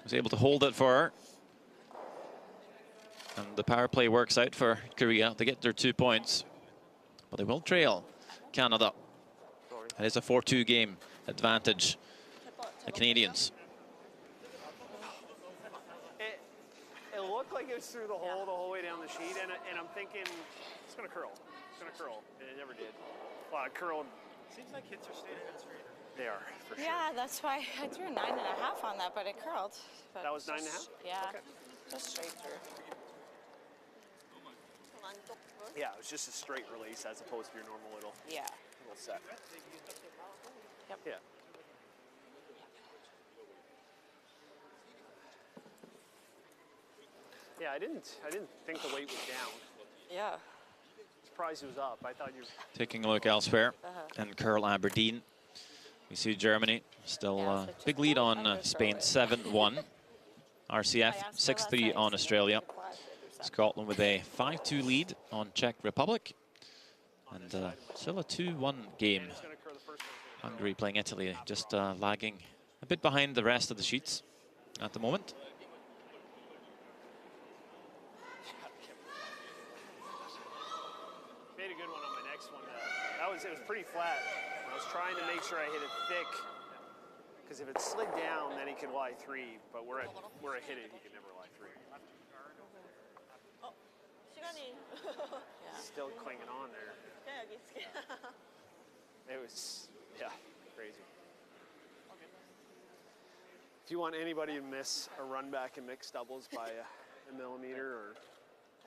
Was able to hold it for her. And the power play works out for Korea. They get their 2 points, but they will trail Canada. It is a 4-2 game advantage, the Canadians. It looked like it was through the hole the whole way down the sheet, and I'm thinking it's going to curl. It's going to curl, and it never did. A lot of curl. Seems like hits are staying a bit straighter. They are, for sure. Yeah, that's why I threw a 9.5 on that, but it curled. But That was 9.5? Yeah, Okay. just straight through. Yeah, it was just a straight release as opposed to your normal little Yeah. set. Yep. Yeah. Yeah, I didn't think the weight was down. Yeah. Surprised it was up. I thought you. Taking a look elsewhere, and curl Aberdeen. We see Germany still big lead on Spain, 7-1. RCF 6-3 on Australia. Scotland with a 5-2 lead on Czech Republic. And still a 2-1 game. Hungary playing Italy, just lagging a bit behind the rest of the sheets at the moment. Made a good one on my next one. It was pretty flat. I was trying to make sure I hit it thick, because if it slid down, then he could lie 3. But where I hit it, he could never lie 3. 시간이. Still clinging on there. It was, yeah, crazy. If you want anybody to miss a run back in mixed doubles by a millimeter or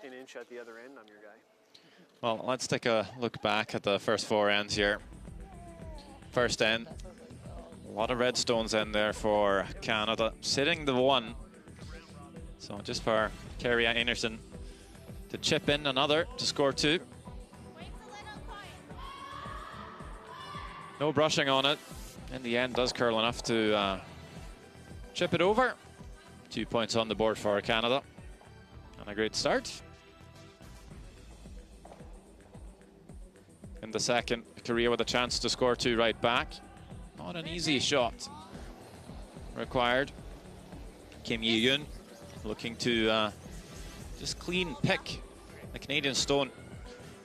an inch at the other end, I'm your guy. Well, let's take a look back at the first 4 ends here. First end, a lot of red stones in there for Canada, sitting the 1. So just for Kerry Anderson to chip in another to score 2. No brushing on it. In the end, does curl enough to chip it over. 2 points on the board for Canada. And a great start. In the second, Korea with a chance to score 2 right back. Not an easy shot required. Kim Yi-yoon looking to just clean pick the Canadian stone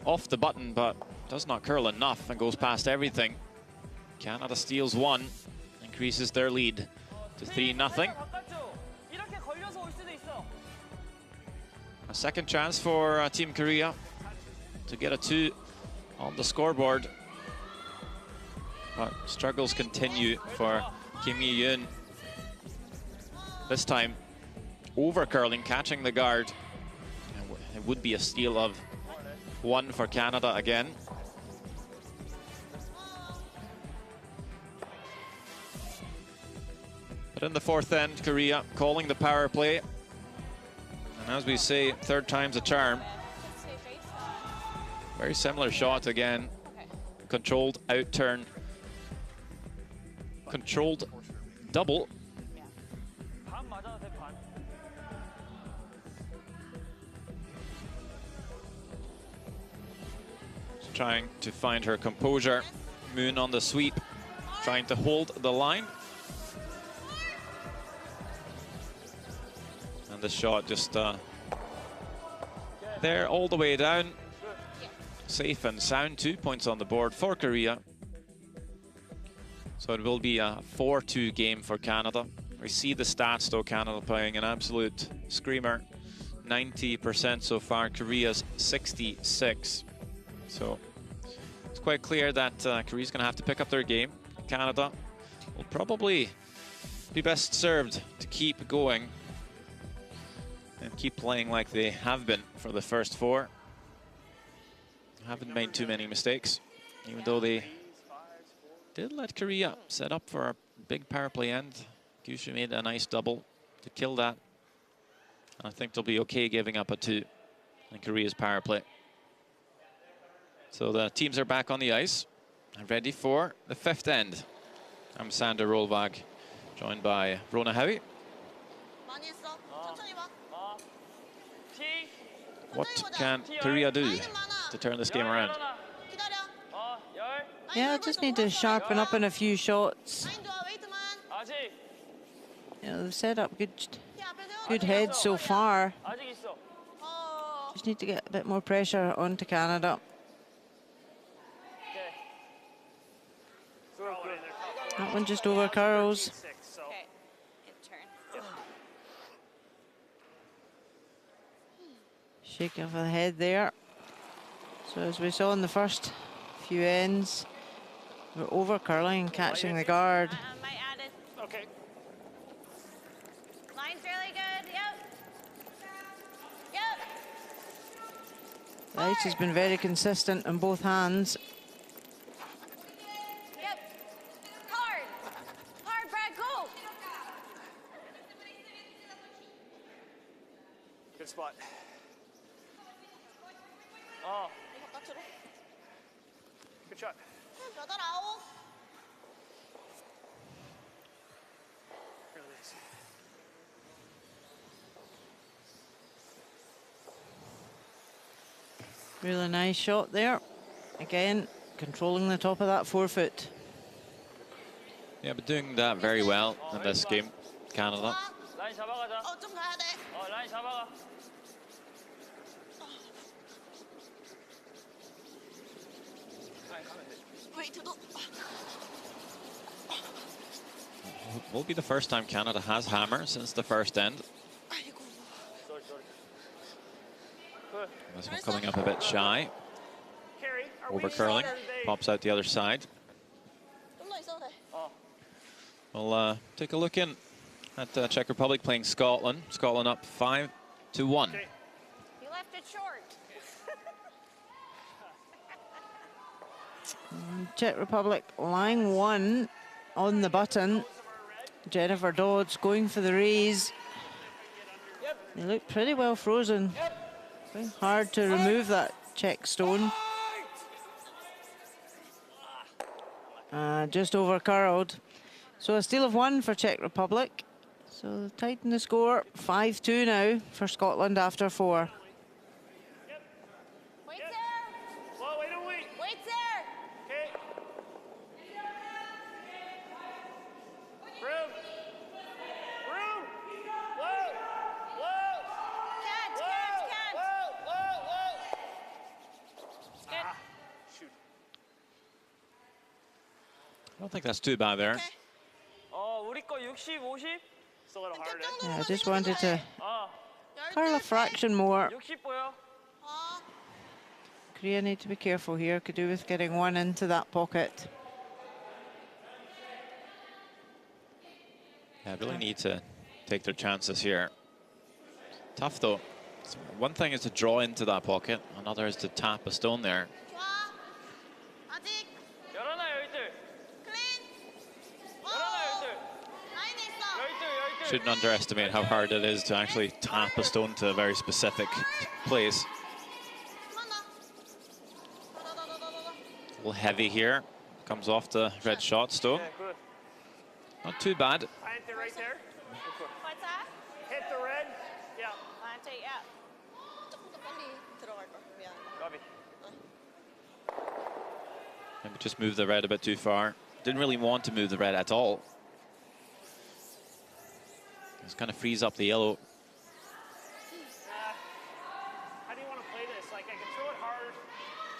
off the button, but does not curl enough and goes past everything. Canada steals 1, increases their lead to 3-0. A second chance for Team Korea to get a 2 on the scoreboard. But struggles continue for Kim Yi-yoon. This time, over-curling, catching the guard. It would be a steal of 1 for Canada again. But in the 4th end, Korea calling the power play. And as we say, 3rd time's a charm. Very similar shot again. Controlled out turn. Controlled double. 맞아도 돼, 반. Trying to find her composure. Moon on the sweep, trying to hold the line. And the shot just there all the way down. Safe and sound, 2 points on the board for Korea. So it will be a 4-2 game for Canada. We see the stats though, Canada playing an absolute screamer. 90% so far, Korea's 66. So it's quite clear that Korea's going to have to pick up their game. Canada will probably be best served to keep going and keep playing like they have been for the first 4. Haven't made too many mistakes, even though they did let Korea set up for a big power play end. Kyushu made a nice double to kill that. I think they'll be okay giving up a 2 in Korea's power play. So the teams are back on the ice and ready for the 5th end. I'm Sander Rolvag, joined by Rona Howie. 많이 했어. 천천히 봐. T. What can Korea do to turn this game around? 기다려. 열. Yeah, just need to sharpen up in a few shots. 라인 좋아. 웨이트만. 아직. You know, they've set up good 키 앞에 세워. good heads so far. 아직 있어. Just need to get a bit more pressure onto Canada. 오케이. That one just over curls. Okay. In turn. Shake of the head there. So as we saw in the first few ends, we're over curling and catching the guard. I might add it. Okay. Line's really good. Yep. Yep. The ice has been very consistent on both hands. Yep. Hard. Hard, Brad. Go. Good spot. 바깥으로. Good shot. 몇 알 아홉. Really nice. Really nice shot there. Again, controlling the top of that 4-foot. Yeah, but doing that very well in this game, Canada. 라인 잡아가자. 좀 가야 돼. 라인 잡아가. 웨이트도. Will be the first time Canada has hammer since the first end. 아이고. This one coming up a bit shy. Carrie, are Over we curling, short or are they- pops out the other side. 좀 더 있어도 돼. We'll take a look in at Czech Republic playing Scotland. Scotland up 5-1. Okay. You left it short. Czech Republic, line 1 on the button. Jennifer Dodds going for the raise. They look pretty well frozen. Very hard to remove that Czech stone. Just over curled. So a steal of 1 for Czech Republic. So tighten the score, 5-2 now for Scotland after 4. Wait there. Whoa, wait, don't wait. Wait there. Okay. Room. Room. Whoa. Whoa. Catch, Whoa. catch, catch. Whoa. Whoa. Whoa. Good. Shoot. I don't think that's too bad there. Okay. 우리 거 60, 50? It's a little hard. Eh? Yeah, I just wanted to 아, curl a fraction more. 60 보여. Korea need to be careful here. Could do with getting 1 into that pocket. Yeah, really need to take their chances here. Tough though. So one thing is to draw into that pocket, another is to tap a stone there. 좋아. 아직. 열하나, 열둘. 클린. 열하나, 열둘. 라인에 있어. 열둘, 열둘. Shouldn't underestimate how hard it is to actually tap a stone to a very specific place. 그만 나. 더. A little heavy here. Comes off the red shots though. 네, 굿. Not too bad. I ain't there right there. What's that? Hit the red. Yeah. Latte, yeah. 조금 더 빨리 들어갈 걸. 미안. 까비. Maybe just move the red a bit too far. Didn't really want to move the red at all. Just kind of frees up the yellow. How do you want to play this? Like, I can throw it hard,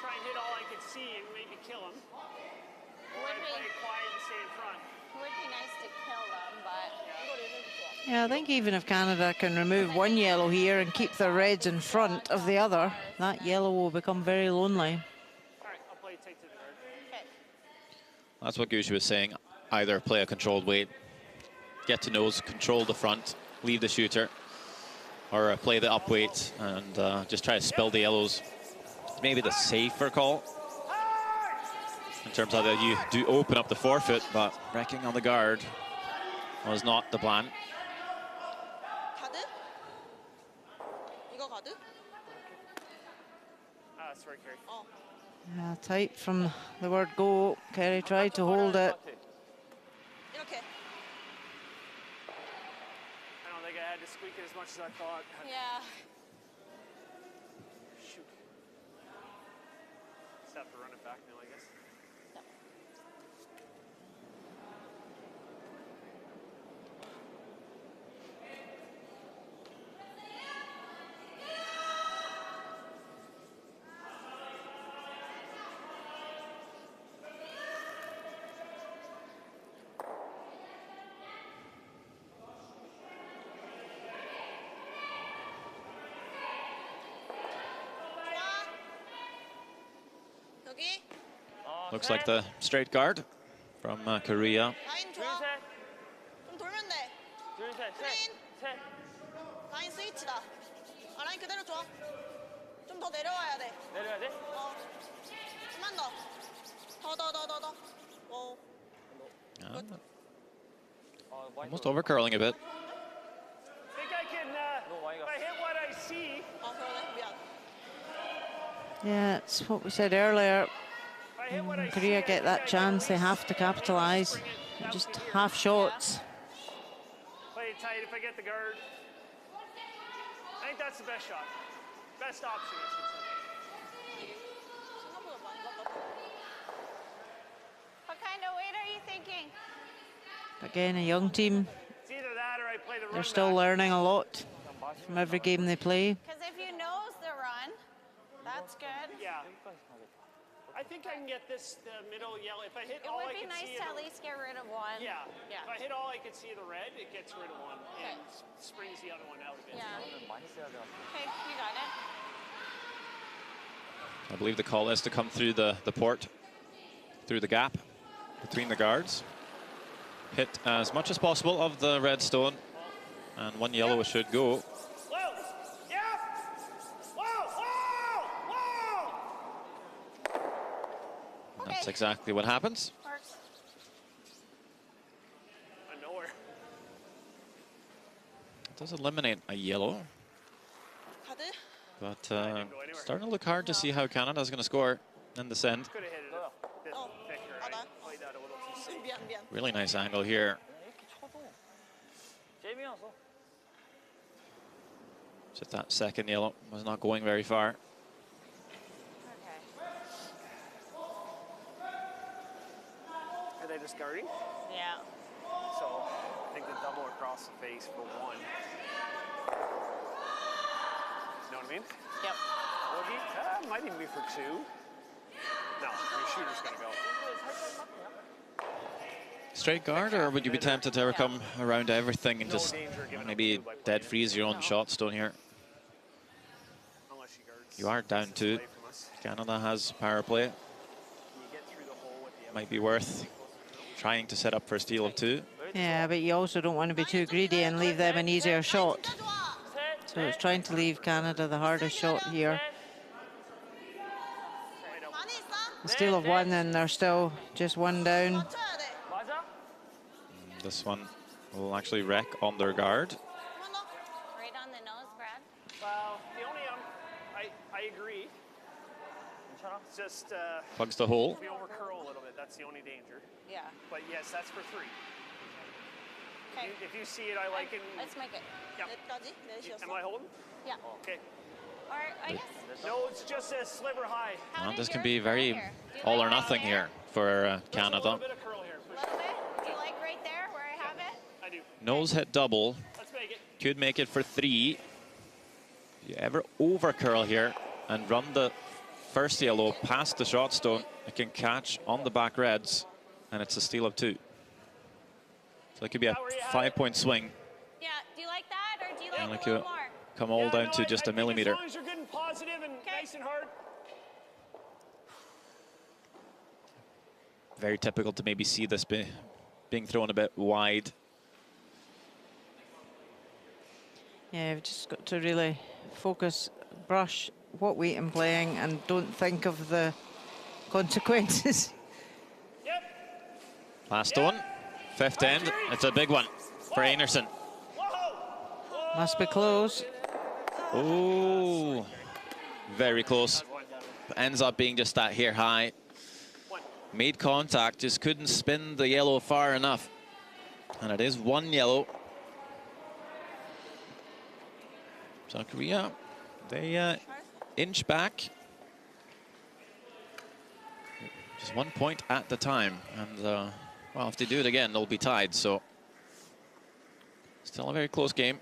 try and hit all I can see and maybe kill him. Or I play it quiet and stay in front. It would be nice to kill them, but Yeah, I think even if Canada can remove one yellow here and keep the reds in front of the other, that yellow will become very lonely. All right, I'll play it take to the guard. okay. That's what Gushu was saying. Either play a controlled weight, get to nose, control the front, leave the shooter, or play the up weight and just try to spill the yellows. Maybe the safer call in terms of that you do open up the forefoot, but wrecking on the guard was not the plan. 가드? 이거 가드? Sorry, Carrie. 어. Yeah, tight from the word go. Kerry tried to hold it. 이렇게. I don't think I had to squeak it as much as I thought. Yeah. Shoot. Just have to run it back now, I guess. 여기. Looks like the straight guard from Korea. 라인 둘, 좋아. 셋. 좀 돌면 돼. 둘, 셋, 클린. 셋. 라인 스위치다. 아, 라인 그대로 좋아. 좀 더 내려와야 돼. 내려야 돼? 어. 좀만 더. 더. 어. Almost over curling a bit. Think I can, if I hit what I see, 아, 그러네. 미안. Yeah, it's what we said earlier. if I hit what I see, Korea I get think that I can chance, they at have to least capitalise. bring it out Just to here. half shots. Play it tight if I get the guard. I think that's the best shot. Best option, I should say. 생각보다 많이 바꿨다. What kind of weight are you thinking? Again, a young team. It's either that or I play the run They're still back. learning a lot from every game they play. Because if you nose the run, that's good. Yeah. I think I can get this, the middle yellow. If I hit It all would I be can nice see to of at the, least get rid of one. yeah. Yeah. If I hit all I can see of the red, it gets rid of one Okay. and springs the other one out a bit. Yeah. 많이 써야 돼. Okay, you got it. I believe the call is to come through the port, through the gap between the guards. Hit as much as possible of the red stone, and one yellow should go. Whoa! Yeah! Whoa! That's exactly what happens. Works. I know her. It does eliminate a yellow, 가드? but didn't go anywhere. starting to look hard to see how Canada's going to score in this end. Could have hit it a bit Oh. thicker. 아, I 나? played that a little too safe. 미안. Really nice angle here. 이렇게 쳐도 재미여서. Just that second yellow was not going very far. Okay. Are they just guarding? Yeah. So I think the double across the face for one. Know what I mean? Yep. Boogie? Might even be for two. No, your shooter's gonna go. Straight guard, or would you be tempted to ever come around everything and No just danger of giving up maybe two by playing dead it. freeze your own shots down here? Unless she guards. You are down 2. away from us. Canada has power play. Can you get through the hole with the Might be worth trying to set up for a steal of 2. Yeah, but you also don't want to be too greedy and leave them an easier shot. 진짜 좋아. So it's trying to leave Canada the hardest shot here. 많이 있어? A steal of 1 and they're still just 1 down. 맞춰야 돼. 맞아? This one will actually wreck on their guard. 한번 더. Right on the nose, Brad. Well, the only I agree. 괜찮아? It's just Plugs the hole. we over curl a little bit. That's the only danger. Yeah. But yes, that's for 3. Okay. If you see it, I like it. Let's make it. Yeah. 여기까지 내쉬었어? Am I holding? Yeah. Okay. Or I guess. No, it's just a sliver high. How Well, did this can yours be go very here? Do you all like or right nothing there? here for There's a Canada. little bit of curl here. A little bit? Do you like right there where I have it? I do. Nose hit double. Let's make it. Could make it for 3. If you ever over curl here and run the first yellow past the shot stone, it can catch on the back reds, and it's a steal of 2. So it could be a 5-point swing. Yeah. Do you like that, or do you like And a it little could more? come all Yeah, down no, to just I a think millimeter. As long as you're good and positive and nice and hard. Very typical to maybe see this being thrown a bit wide. Yeah, we've just got to really focus, brush what weight I'm playing, and don't think of the consequences. Yep. Last stone, 5th end. It's a big one for Anderson. Whoa. Must be close. Oh, very close. Ends up being just that here high. Made contact, just couldn't spin the yellow far enough. And it is 1 yellow. South Korea, they inch back. Just 1 point at the time. And, well, if they do it again, they'll be tied. So, still a very close game.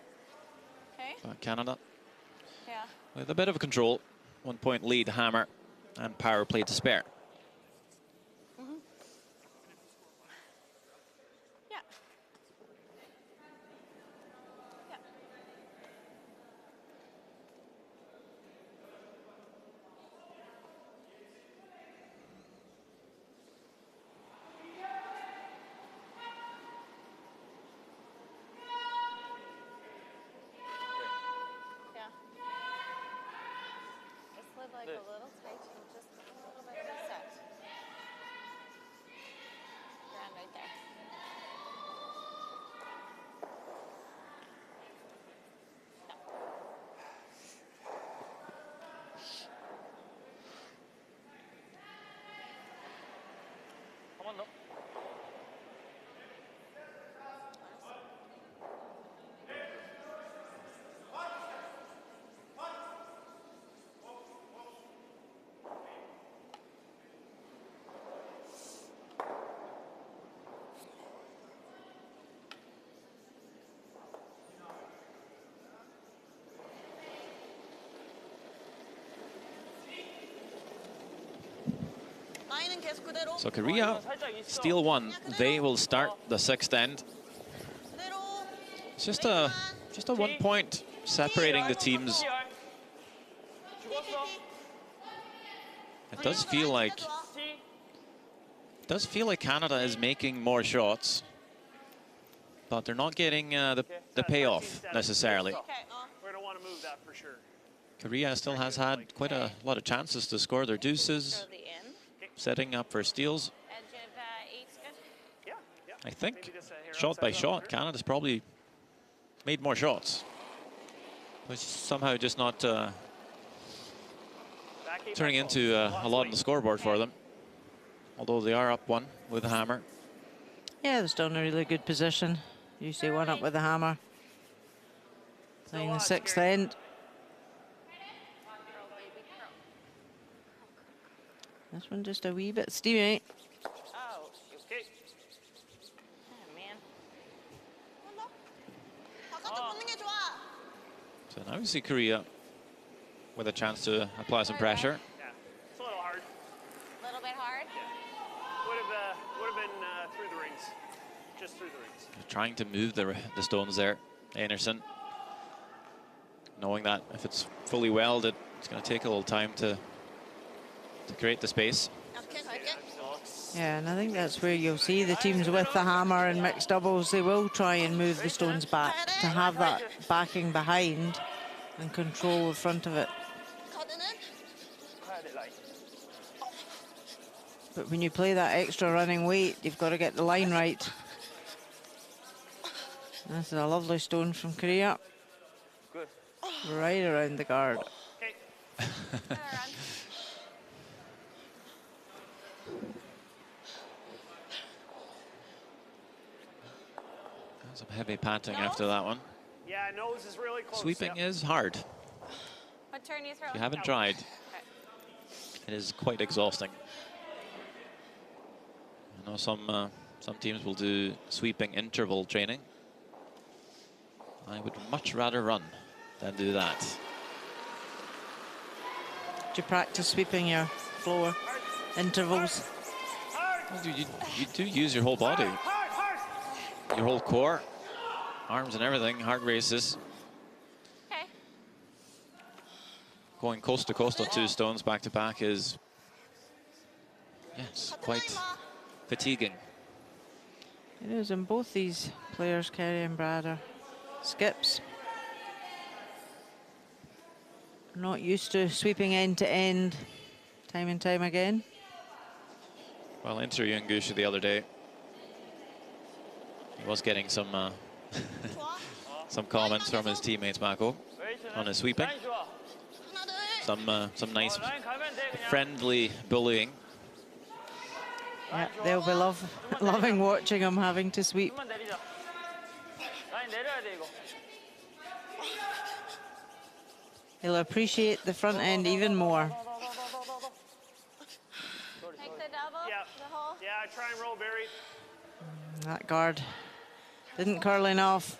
Okay. Canada Yeah. with a bit of control. 1 point lead, hammer, and power play to spare. Yeah. Yeah. Yeah. It slid like a little tight, just a little bit of a set. Grand right there. 한 번 더. 라인은 계속 그대로. So Korea, steal 1. They will start the 6th end. 그대로. It's just a 1 point separating the teams. 죽었어. It does feel like Canada is making more shots, but they're not getting the payoff necessarily. Okay. We're going to want to move that for sure. Korea still has had quite a lot of chances to score their deuces, Throw the in. setting up for steals. Edge of 8's good. Yeah. Yeah. I think Maybe just, here shot by outside shot, zone. Canada's probably made more shots. But somehow just not Back eight, turning back into ball. a lot on the scoreboard for them. Although they are up 1 with a hammer. Yeah, they're still in a really good position. Usually 1 up with the hammer. Playing the 6th end. Curl, baby, curl. This one just a wee bit steamy. Oh, Okay. oh man. 바깥쪽 붙는 게 좋아. So now we see Korea with a chance to apply some pressure. Yeah. It's a little hard. A little bit hard. Would have been through the rings. Just through the rings. Trying to move the stones there, Anderson. Knowing that if it's fully welded, it's going to take a little time to create the space. 오케이, 갈게. Yeah, and I think that's where you'll see the teams with the hammer and mixed doubles. They will try and move the stones back to have that backing behind and control the front of it. 카드는 가야 돼, 라인. But when you play that extra running weight, you've got to get the line right. This is a lovely stone from Korea. Good. Right around the guard. Okay. So Some heavy patting after that one. Yeah, nose is really close. Sweeping Yep. is hard. What turn you throw? If you haven't tried, it is quite exhausting. I know some teams will do sweeping interval training. I would much rather run than do that. Do you practice sweeping your floor intervals? Well, you do use your whole body, your whole core, arms and everything, heart races. Okay. Going coast to coast on 2 stones back to back is, yes, quite fatiguing. It is, and both these players, Kerry and Brad, are skips. Not used to sweeping end to end time and time again. Well, interviewing Gusha the other day, he was getting some some comments from his teammates back home on his sweeping. Some nice friendly bullying. Yeah, they'll be loving watching him having to sweep. 좀만 내리자. 라인 내려야 돼 이거. He'll appreciate the front end even more. Make the double. Yeah. The hole. Yeah, I try and roll very. That guard didn't curl enough.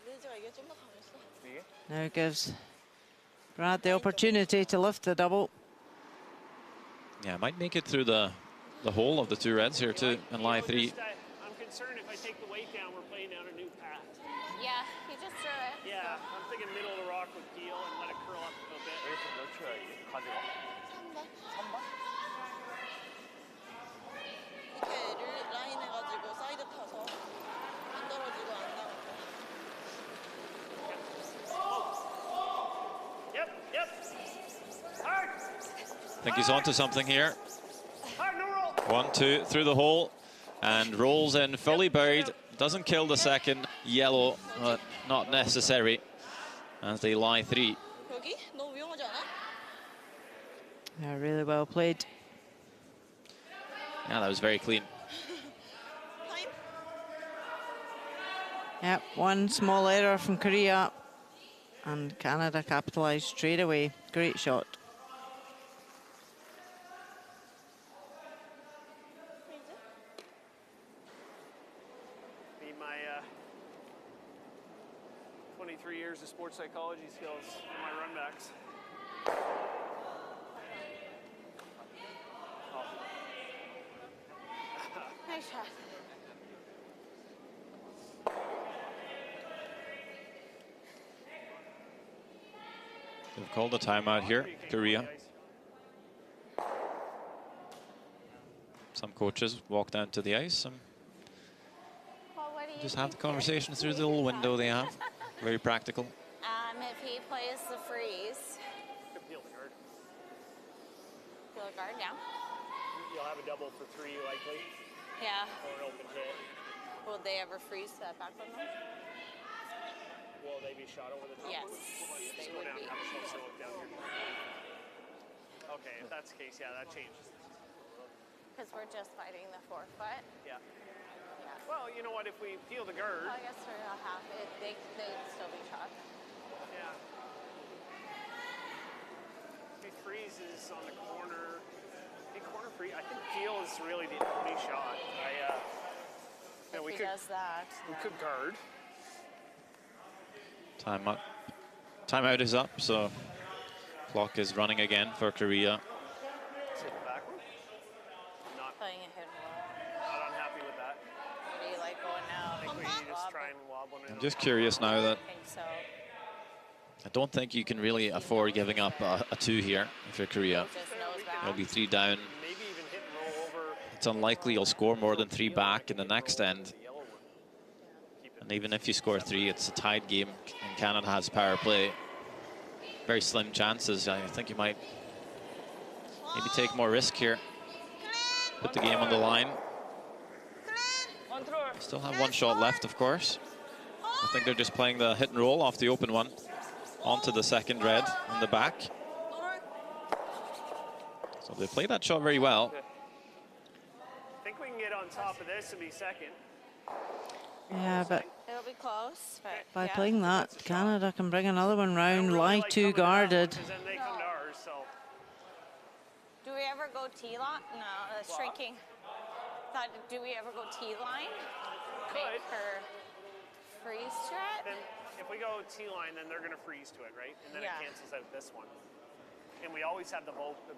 레이저가 이게 좀 더 강했어. 이게? Now gives Brad the opportunity to lift the double. Yeah, might make it through the hole of the 2 reds here too, and lie 3. I'm concerned if I take the weight down, we're playing down a new path. Yeah, he just threw it. Yeah, I'm thinking middle of the rock with heel and let it curl up a bit. 여기 좀 넣쳐야 이게 가지가. 3번. 3번? 이렇게 라인 해가지고 사이드 타서 안 떨어지고 안 나오고. Yep, yep. Hard. Think he's onto something here. Hard, no roll. 1, 2 through the hole, and rolls in fully buried. Doesn't kill the second. Yellow, but not necessary as they lie 3. 여기? 너무 위험하지 않아? Yeah, really well played. Yeah, that was very clean. 타임? Yep, one small error from Korea, and Canada capitalised straight away. Great shot. Need my 23 years of sports psychology skills for my runbacks. Nice shot. They've called a timeout here, Korea. Some coaches walk down to the ice and Well, what do you just have the think? conversation through the little window they have. Very practical. If he plays the freeze, Could peel the guard. he'll guard down. You'll have a double for 3 likely, Yeah. or an open hit. Will they ever freeze that back on them? Will they be shot over the top? Yes, Just they go would down, be. have a closer look down here. Okay, if that's the case, yeah, that changes. Because we're just fighting the 4 foot. Yeah. Yeah. Well, you know what? If we peel the guard, I guess we're not half it. They'd still be shot. yeah. If he freezes on the corner, corner free. I think peel is really the only shot. If we he could does that, we then- could guard. Timeout is up, so clock is running again for Korea. Take it backward. Not playing a hit and roll. not unhappy with that. What do you like going now? I think we just try and wob one in. I'm just curious now that I think so. I don't think you can really afford giving up a 2 here if you're Korea. Just nose back. You'll be 3 down. Maybe even hit and roll over It's unlikely you'll score more than 3 back in the next end. the yellow one. And even if you score 3, it's a tied game and Canada has power play. Very slim chances. I think you might maybe take more risk here. Put the game on the line. 컨트롤. Still have 1 shot left, of course. I think they're just playing the hit and roll off the open one onto the second red in the back. So they played that shot very well. I think we can get on top of this and be second. Yeah, but It'll be close, but by yeah. playing that, Canada can bring another one I don't round, really lie like two coming to that one, guarded. 'cause then they come to ours, so. Do we ever go T-line? No, shrinking. Thought, do we ever go T-line? Could. Make her freeze to it? Then if we go T-line, then they're going to freeze to it, right? And then Yeah. it cancels out this one. And we always have the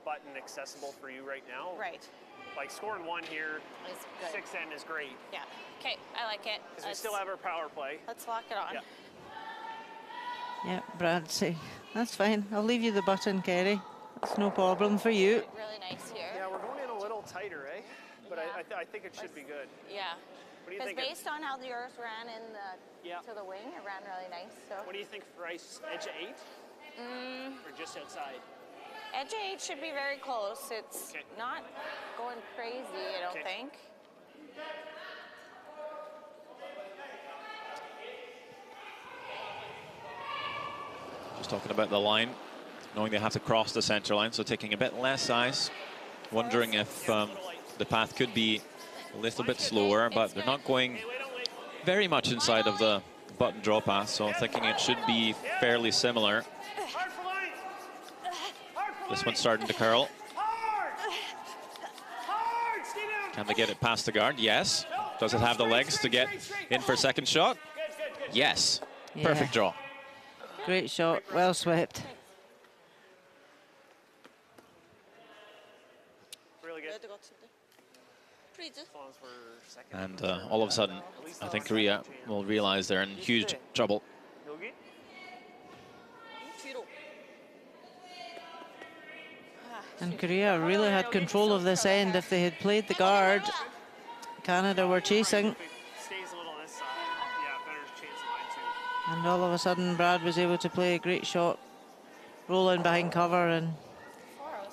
button accessible for you right now. Right. Like scoring one here, It's good. 6N is great. Yeah. Okay, I like it. Because we still have our power play. Let's lock it on. Yeah. Yeah, Brad say, that's fine. I'll leave you the button, Kerry. It's no problem for you. Really nice here. Yeah, we're going in a little tighter, eh? But I think it should be good. Yeah. What do you Because think? based on how yours ran in the Yeah. to the wing, it ran really nice. So What do you think for ice? Edge of 8? Or just outside? edge of 8 should be very close. It's Okay. not going crazy, I don't Okay. think. Just talking about the line, knowing they have to cross the center line, so taking a bit less ice. Wondering if the path could be a little bit slower, but they're not going very much inside of the button draw path, so I'm thinking it should be fairly similar. Hard for lines! Hard for This lines! one's starting to curl. Hard! Hard! Stay down! Can they get it past the guard? Yes. Does it have the legs to get in for a second shot? Good. Yes. Yeah. Perfect draw. Great shot, well swept. Really good. Please. As long as we're second. And all of a sudden, I think Korea will realize they're in huge trouble. Yogi? And Korea really had control of this end. If they had played the guard, Canada were chasing. If it stays a little on this side, yeah, better chance of mine too. And all of a sudden, Brad was able to play a great shot, rolling behind cover, and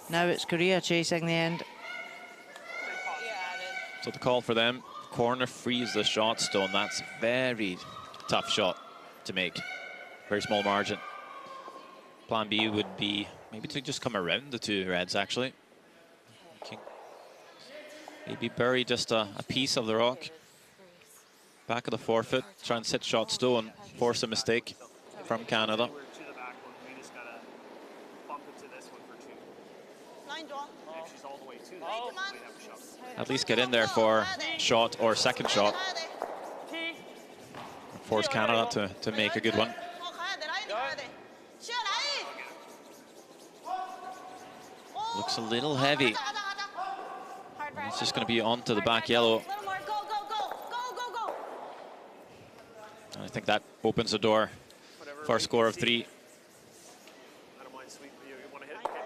now it's Korea chasing the end. So the call for them, corner freeze the shot stone. That's a very tough shot to make. Very small margin. Plan B would be maybe to just come around the two reds, actually. Maybe bury just a piece of the rock. Back of the forefoot, try and sit shot stone, force a mistake from Canada. We're to the back one. We just gotta bump it to this one for 2. Line draw. If she's all the way to the come on. we'd have to shove. At least get in there for shot or second shot. Force Canada to make a good one. Looks a little heavy. It's just going to be onto the back yellow. And I think that opens the door for a score of 3. I don't mind sweep. You want to hit it? Okay.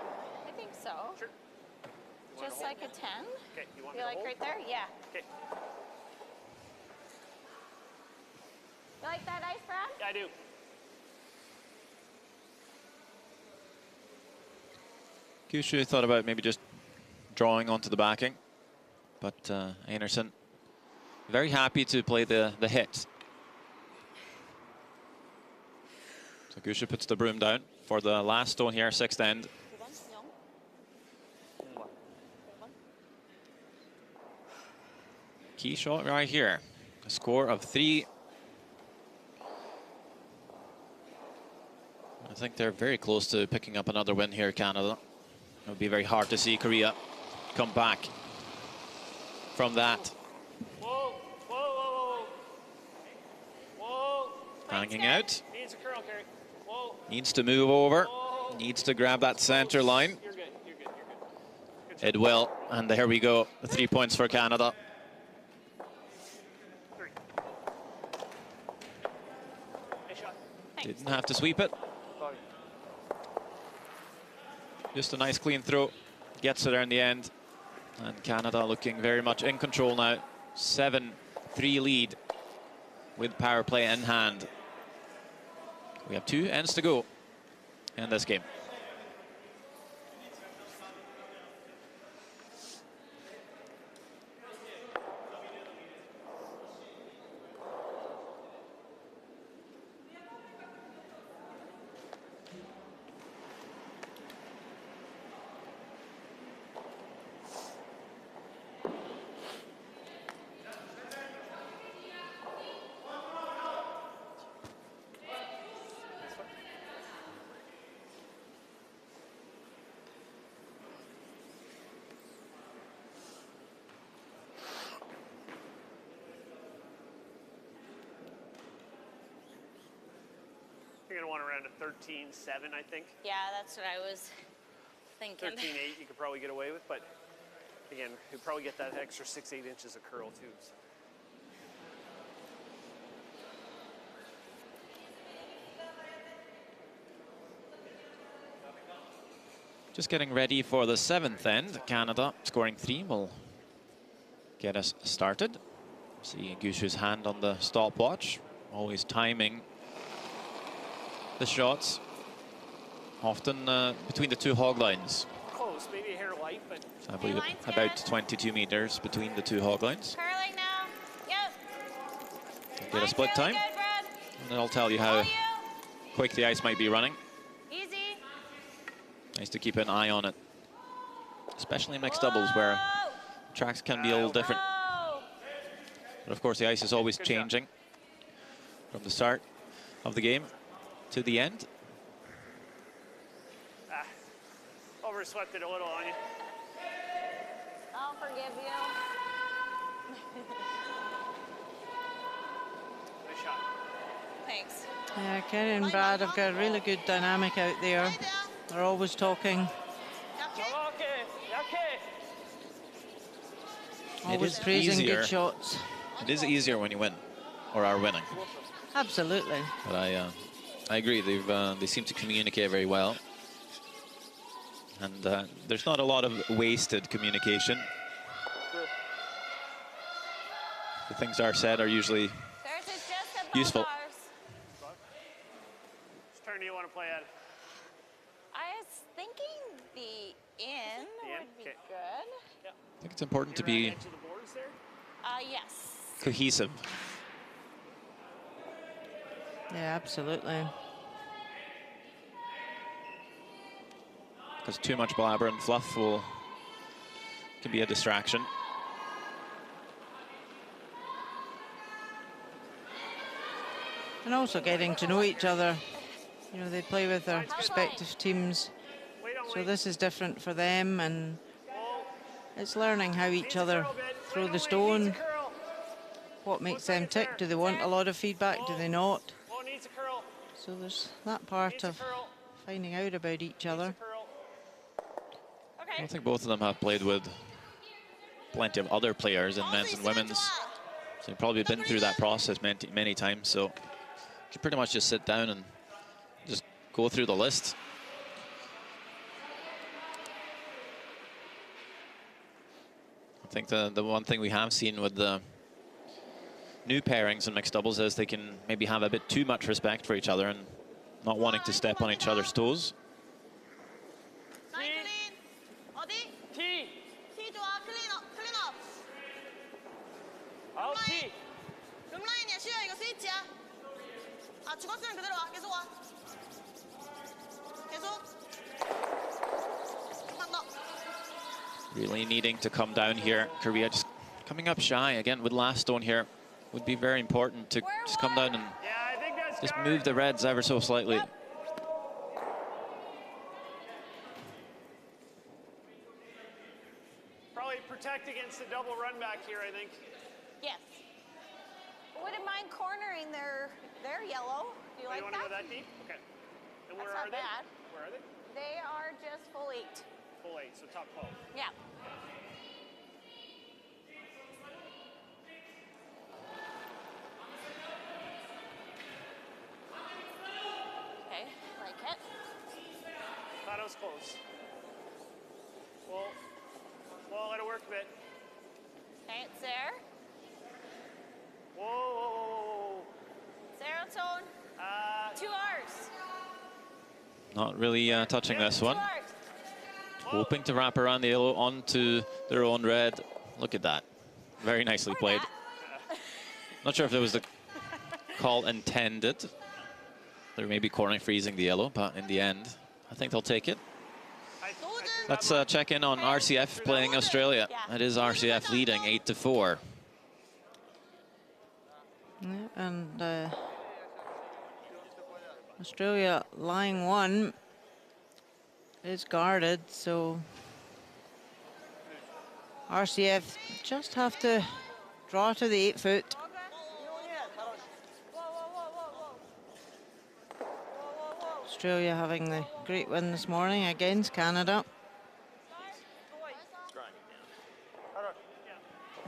I think so. Sure. You wanna Just hold? like a 10. Okay. You want You me to like hold? right there? Yeah. Okay. You like that ice, Brad? Yeah, I do. Kyushu thought about maybe just drawing onto the backing, but Anderson very happy to play the hit. So Kyushu puts the broom down for the last stone here, 6th end. Key shot right here. A score of 3. I think they're very close to picking up another win here, Canada. It would be very hard to see Korea come back from that. Whoa, whoa, whoa, whoa. Whoa. Hanging out. Needs a curl, Carrie. Whoa. Needs to move over. Needs to grab that center line. You're good, you're good, you're good. It will. And there we go. 3 points for Canada. 3. Nice shot. Didn't have to sweep it. Just a nice clean throw. Gets it there in the end. And Canada looking very much in control now. 7-3 lead with power play in hand. We have 2 ends to go in this game. you're going to want around a 13.7, I think. Yeah, that's what I was thinking. 13.8 you could probably get away with, but again, you'd probably get that extra 6-8 inches of curl too. So. Just getting ready for the 7th end. Canada scoring 3 will get us started. See Gushu's hand on the stopwatch, always timing the shots, often between the 2 hog lines. Close, maybe a hair light, but I believe about 22 meters between the 2 hog lines. Curling now. Yep. Get a split really time, good, Brad. and then I'll tell you how quick the ice might be running. Easy. Nice to keep an eye on it, especially in mixed doubles where tracks can be a little different. But of course, the ice is always changing from the start of the game to the end. Overswept it a little on you. I'll forgive you. Nice shot. Thanks. Yeah, Kerry and Brad have got a really good dynamic out there. They're always talking, always praising good shots. It is easier when you win, or are winning. Absolutely. But I agree. They seem to communicate very well, and there's not a lot of wasted communication. The things that are said are usually useful. Which turn do you want to play at? I was thinking the in would be good. Yeah. I think it's important to be Edge of the boards there? Yes. cohesive. Yeah, absolutely. Because too much blabber and fluff can be a distraction. And also getting to know each other. You know, they play with their respective teams. So this is different for them, and it's learning how each other throw the stone. What makes them tick? Do they want a lot of feedback? Do they not? So there's that part of finding out about each other. I think both of them have played with plenty of other players in men's and women's. So they've probably been through that process many times. So you can pretty much just sit down and just go through the list. I think the one thing we have seen with the new pairings in mixed doubles is they can maybe have a bit too much respect for each other and not wanting to step on each other's toes. Really needing to come down here. Korea just coming up shy again with last stone here. Would be very important to just come down and just move the reds ever so slightly. Probably protect against the double run back here, I think. Yes. Wouldn't mind cornering their yellow. Do you like want that? to go that deep? Okay. And where That's are not they? bad. Where are they? They are just full 8. Full 8, so top 12. Yeah. Okay, like it. Thought it was close. Well, let it work a bit. Okay, it's there. Whoa, whoa, whoa, whoa. Serotonin. 2 R's. Not really touching this one. 2 R's. Hoping to wrap around the yellow onto their own red. Look at that. Very nicely played. Not sure if there was the call intended. There may be corner freezing the yellow, but in the end, I think they'll take it. Let's check in on RCF playing Australia. It is RCF leading 8-4. Yeah, and Australia line 1 is guarded, so RCF just have to draw to the 8 foot. Australia having the great win this morning against Canada.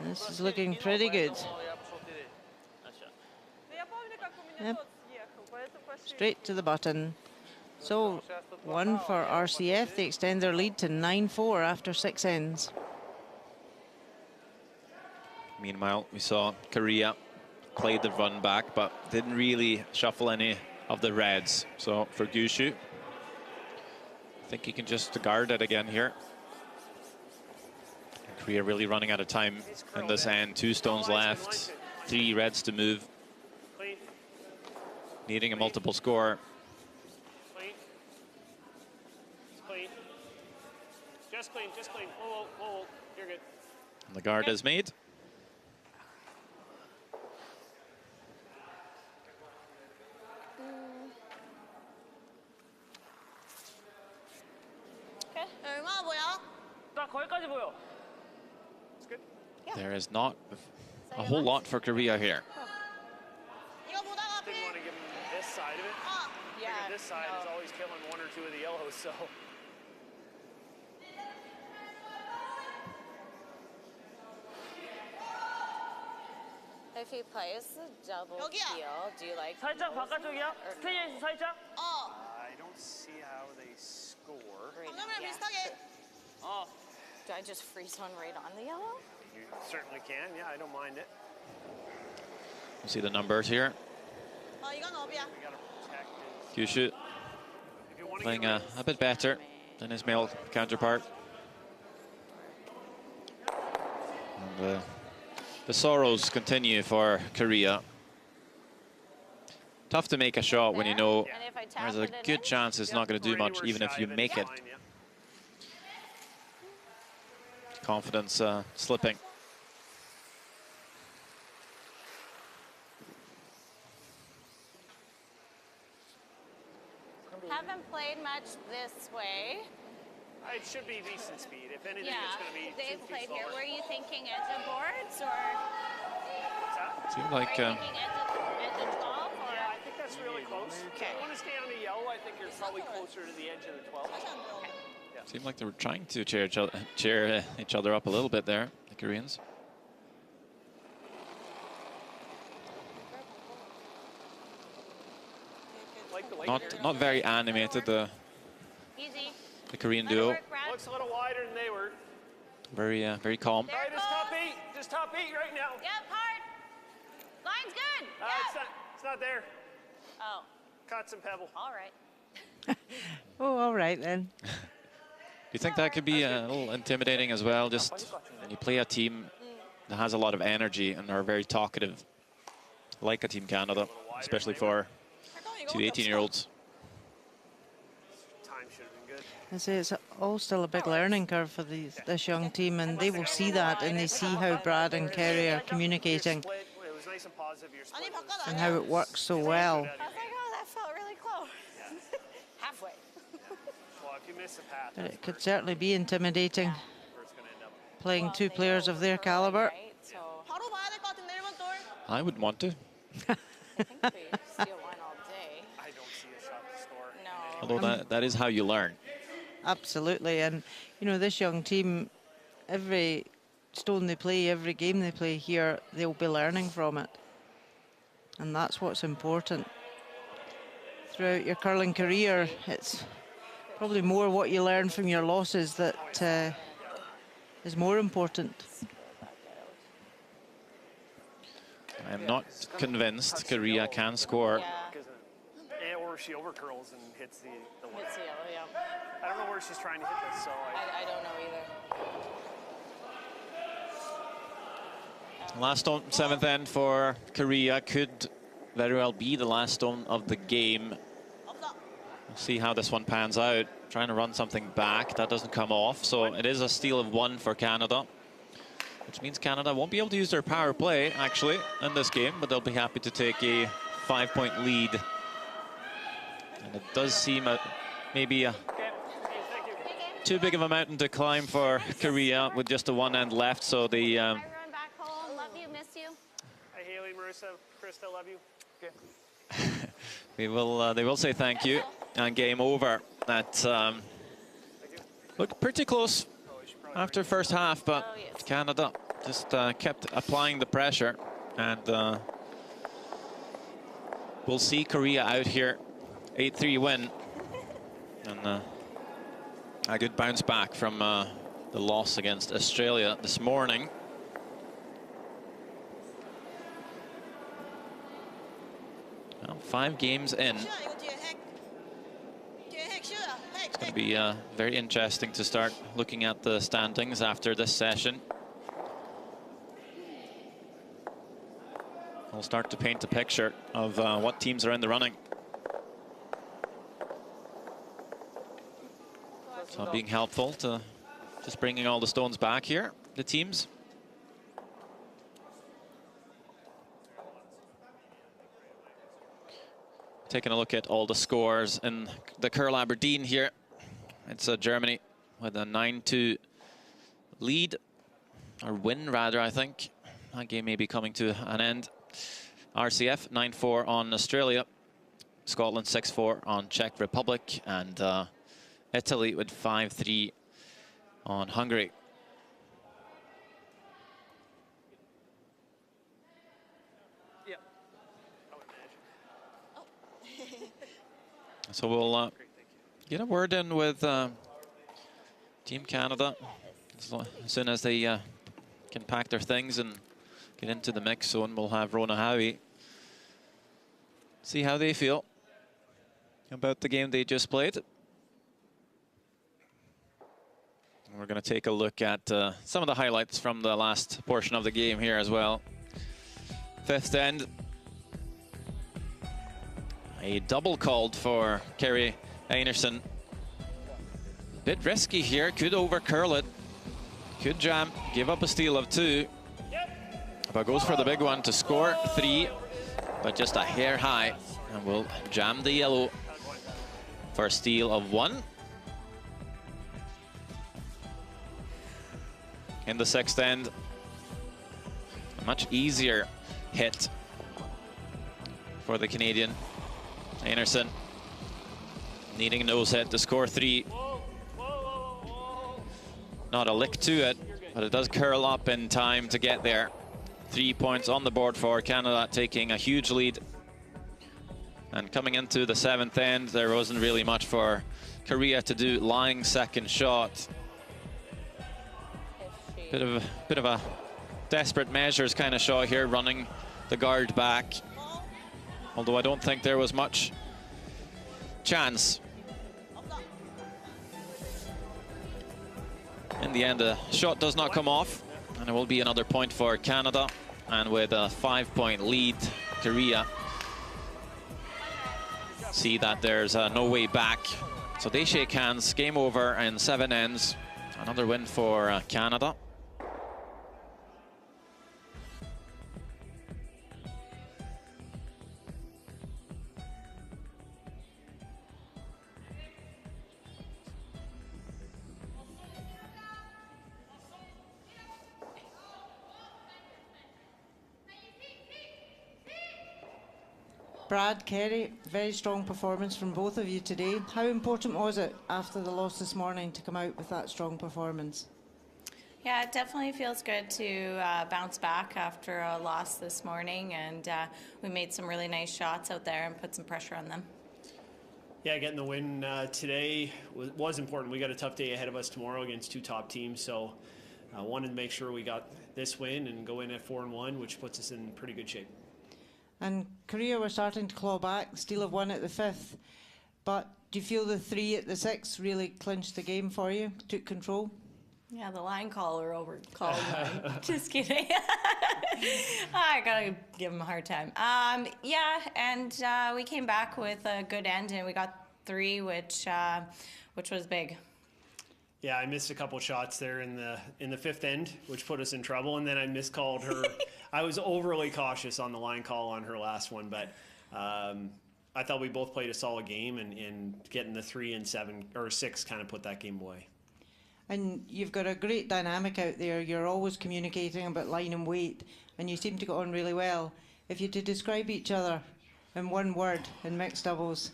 This is looking pretty good. Yep. Straight to the button. So 1 for RCF. They extend their lead to 9-4 after 6 ends. Meanwhile, we saw Korea played the run back, but didn't really shuffle any of the reds. So for Gushu, I think he can just guard it again here. Korea really running out of time in this end. 2 stones left, 3 reds to move. Needing a multiple score. Clean. It's clean. Just clean, just clean. Whoa. You're good. And the guard is made. 얼마나 보여? 딱 거기까지 보여. It's good. There is not a whole lot for Korea here. 이거 보다가 Didn't want to give him this side of it. Yeah. Figured this side is always killing 1 or 2 of the yellows, so. If he plays the double 여기야. teal, do you like 살짝 바깥쪽이야. 스테이에서 살짝. I don't see how they score. green? Yeah. 어. Do I just freeze one right on the yellow? You certainly can. Yeah, I don't mind it. You see the numbers here. 이건 업이야. We got to protect his. Kyushu If you want to playing get a bit better than his male counterpart. And, the sorrows continue for Korea. Tough to make a shot when you know And if I tap there's a it in good chance it's not going to do much, even if you make it. Fine, yeah. Confidence slipping. Haven't played much this way. It should be decent speed. If anything, Yeah, it's going to be they've 2 feet played here. slower. Were you thinking edge of boards or What's that? Seemed were like you thinking edge of 12 or? Yeah, I think that's really close. Okay. If you want to stay on the yellow, I think you're probably closer to the edge of the 12. seemed like they were trying to cheer each other up a little bit there, the Koreans. Like the Not very animated, the Easy. Korean Let it duo. work, Brad. Looks a little wider than they were. Very calm. There All it right, it's top goes. 8. Just top 8 right now. Yep, hard. Line's good. It's not there. Oh, Caught some pebble. all right. Oh, all right then. Do you think that could be a little intimidating as well? Just when you play a team that has a lot of energy and are very talkative, like a Team Canada, especially for 2 18-year-olds. Time should have been good. I say it's all still a big learning curve for this young team, and they will see that, and they see how Brad and Kerry are communicating Split. It was nice and positive. Your split was and how it works so well. I was like, oh, that felt really close. Halfway. well, if you miss a path, But it could certainly be intimidating where it's going to end up. playing Well, 2 they players go of their for caliber. right, so I would want to, I think we steal one all day. I don't see a shot to score. No. although that is how you learn. Absolutely, and you know, this young team, every stone they play, every game they play here, they'll be learning from it, and that's what's important. Throughout your curling career, it's probably more what you learn from your losses that is more important. I'm not convinced Korea can score. Yeah, Or she overcurls and hits the line. it's yellow, yeah. I don't know where she's trying to hit this, so I don't know either. Last stone, 7th end for Korea, could very well be the last stone of the game. We'll see how this one pans out. Trying to run something back, that doesn't come off, so it is a steal of 1 for Canada, which means Canada won't be able to use their power play actually in this game, but they'll be happy to take a 5-point lead. And it does seem maybe too big of a mountain to climb for Korea with just a 1 end left, so the I run back home. Love you, miss you. Hi, Haley, Marissa, Krista, love you. Okay. they will say thank you. and game over. That looked pretty close after first half, but Canada just kept applying the pressure, and we'll see Korea out here. 8-3 win, and a good bounce back from the loss against Australia this morning. Well, 5 games in. It's going to be very interesting to start looking at the standings after this session. We'll start to paint a picture of what teams are in the running. So being helpful to just bringing all the stones back here, the teams. Taking a look at all the scores in the Curl Aberdeen here. It's Germany with a 9-2 lead, or win rather, I think. That game may be coming to an end. RCF 9-4 on Australia. Scotland 6-4 on Czech Republic, and Italy with 5-3 on Hungary. Yeah. So we'll get a word in with Team Canada as soon as they can pack their things and get into the mix zone. We'll have Rona Howie see how they feel about the game they just played. We're going to take a look at some of the highlights from the last portion of the game here as well. Fifth end. A double called for Kerry Einarsson. Bit risky here, could over curl it. Could jam, give up a steal of 2. But goes for the big one to score 3, but just a hair high. And will jam the yellow for a steal of 1. In the sixth end, a much easier hit for the Canadian. Einarsson needing a nose hit to score 3. Not a lick to it, but it does curl up in time to get there. 3 points on the board for Canada, taking a huge lead. And coming into the seventh end, there wasn't really much for Korea to do. Lying second shot. Bit of a desperate measures kind of shot here, running the guard back. Although I don't think there was much chance. In the end, the shot does not come off, and it will be another point for Canada. And with a 5-point lead, Korea see that there's no way back. So they shake hands, game over in 7 ends. Another win for Canada. Brad, Kerry, very strong performance from both of you today. How important was it after the loss this morning to come out with that strong performance? Yeah, it definitely feels good to bounce back after a loss this morning, and we made some really nice shots out there and put some pressure on them. Yeah, getting the win today was important. We got a tough day ahead of us tomorrow against 2 top teams, so I wanted to make sure we got this win and go in at 4-1, which puts us in pretty good shape. And Korea were starting to claw back, steal of 1 at the 5th. But do you feel the 3 at the 6th really clinched the game for you, took control? Yeah, the line caller overcalled mine. Just kidding. I gotta give him a hard time. Yeah, and we came back with a good end, and we got 3, which was big. Yeah, I missed a couple shots there in the 5th end, which put us in trouble, and then I miscalled her. I was overly cautious on the line call on her last one, but I thought we both played a solid game, and getting the 3 and 7 or 6 kind of put that game away. And you've got a great dynamic out there. You're always communicating about line and weight, and you seem to get on really well. If you had to describe each other in one word in mixed doubles,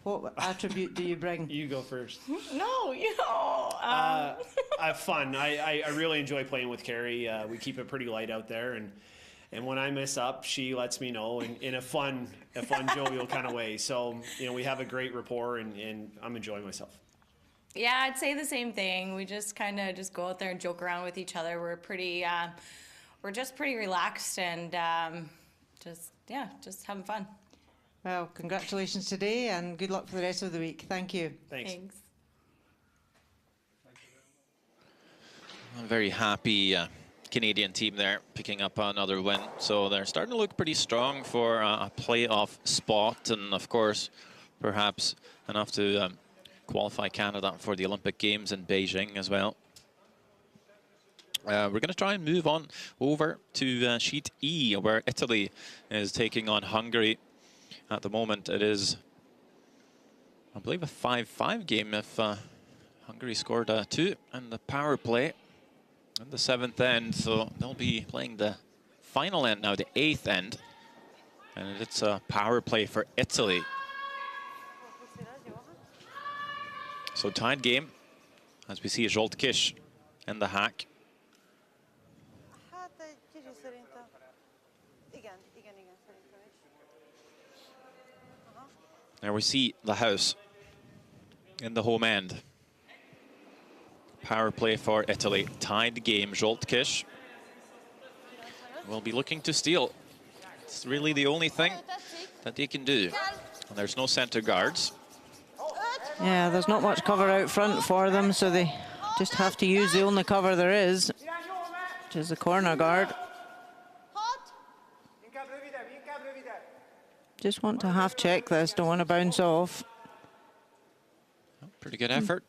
What attribute do you bring? You go first. No, you know. Fun. I really enjoy playing with Carrie. We keep it pretty light out there, and when I mess up, she lets me know in a fun, jovial kind of way. So, you know, we have a great rapport, and I'm enjoying myself. Yeah, I'd say the same thing. We just kind of just go out there and joke around with each other. We're just pretty relaxed and just having fun. Well, congratulations today and good luck for the rest of the week. Thank you. Thanks. A very happy Canadian team there, picking up another win. So they're starting to look pretty strong for a playoff spot, and of course, perhaps enough to qualify Canada for the Olympic Games in Beijing as well. We're going to try and move on over to Sheet E, where Italy is taking on Hungary. At the moment, it is, I believe, a 5-5 game if Hungary scored 2 in the power play in the 7th end. So they'll be playing the final end now, the 8th end. And it's a power play for Italy. So tied game, as we see Zsoltkiss in the hack. There we see the house in the home end. Power play for Italy. Tied game. Zsoltkiss will be looking to steal. It's really the only thing that they can do. And there's no center guards. Yeah, there's not much cover out front for them, so they just have to use the only cover there is, which is the corner guard. Just want to half check this, don't want to bounce off. Pretty good effort.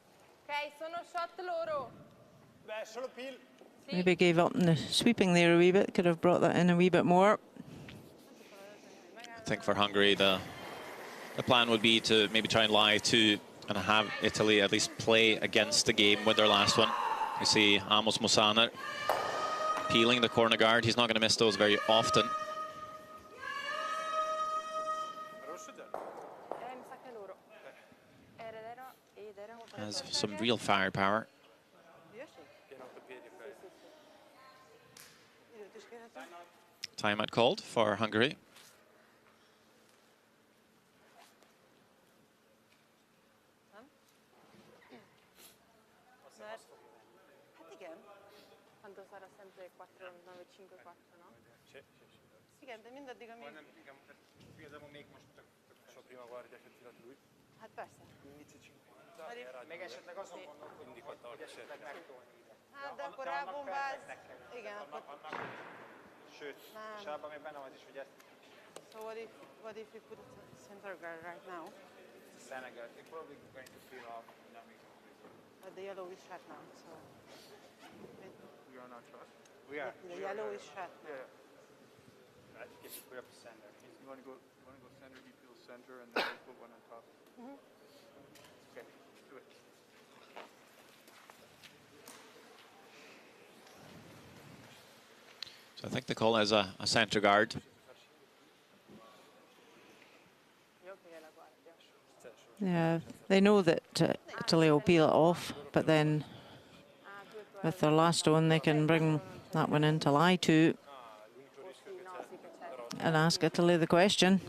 Maybe gave up in the sweeping there a wee bit, could have brought that in a wee bit more. I think for Hungary, the plan would be to maybe try and lie to and have Italy at least play against the game with their last one. You see Amos Mosaner peeling the corner guard. He's not going to miss those very often. Has some real firepower. Timeout called for Hungary. Még esetleg azon gondolkodtam, hogy esetleg hát, de akkor elbombáz. Igen, akkor... Sőt, és abban még benne van is, hogy ezt... So what if we put a center guard right now? It's a center guard. They're probably going to peel off. But the yellow is shut now, so... We are not shut. We are. The yellow is shut now. Yeah. I think if you put up a center. You want to go center, he peels center, and then we put one on top. Okay, do it. So I think the call is a center guard. Yeah, they know that Italy will peel it off, but then with their last one, they can bring that one in to lie to and ask Italy the question.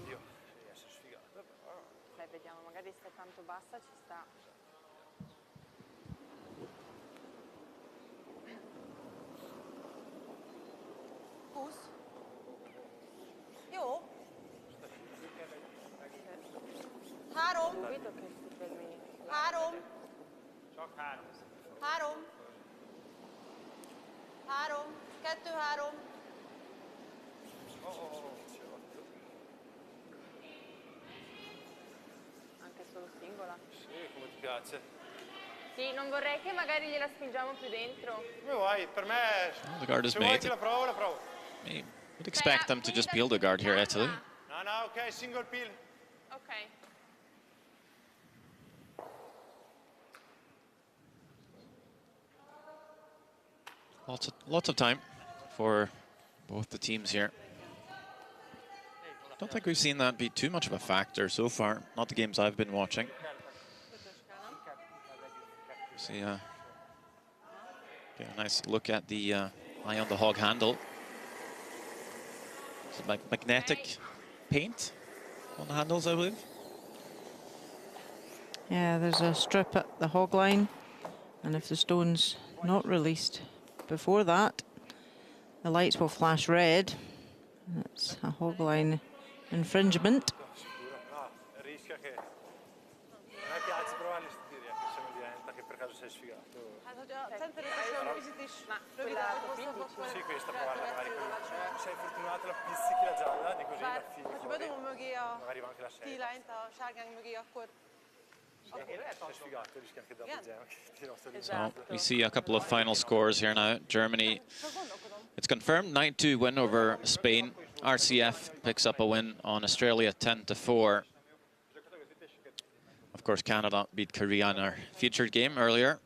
Sì, non vorrei che magari gliela spingiamo più dentro. Come vuoi, per me... The guard is Se vuoi made. che la provo, la provo. You would expect them to just peel the guard here, Italy. No, no, ok, single peel. Ok. Lots of time for both the teams here. Don't think we've seen that be too much of a factor so far. Not the games I've been watching. See, get a nice look at the eye on the hog handle. It's like magnetic paint on the handles, I believe. Yeah, there's a strip at the hog line, and if the stone's not released before that, the lights will flash red. That's a hog line infringement. So we see a couple of final scores here now. Germany, it's confirmed 9-2 win over Spain. RCF picks up a win on Australia 10-4. Of course, Canada beat Korea in our featured game earlier.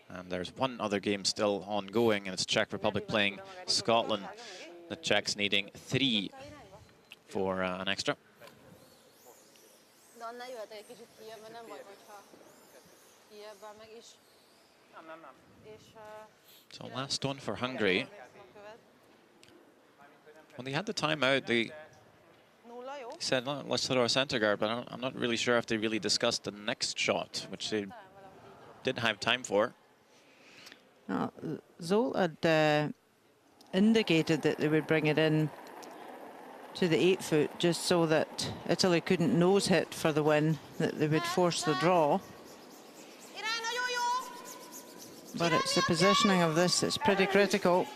And there's one other game still ongoing, and it's Czech Republic playing Scotland. The Czechs needing 3 for an extra. So last one for Hungary. When they had the timeout, they said, "Oh, let's throw a center guard," but I'm not really sure if they really discussed the next shot, which they didn't have time for. Zolt had indicated that they would bring it in to the 8-foot just so that Italy couldn't nose hit for the win, that they would force the draw. But it's the positioning of this that's pretty critical.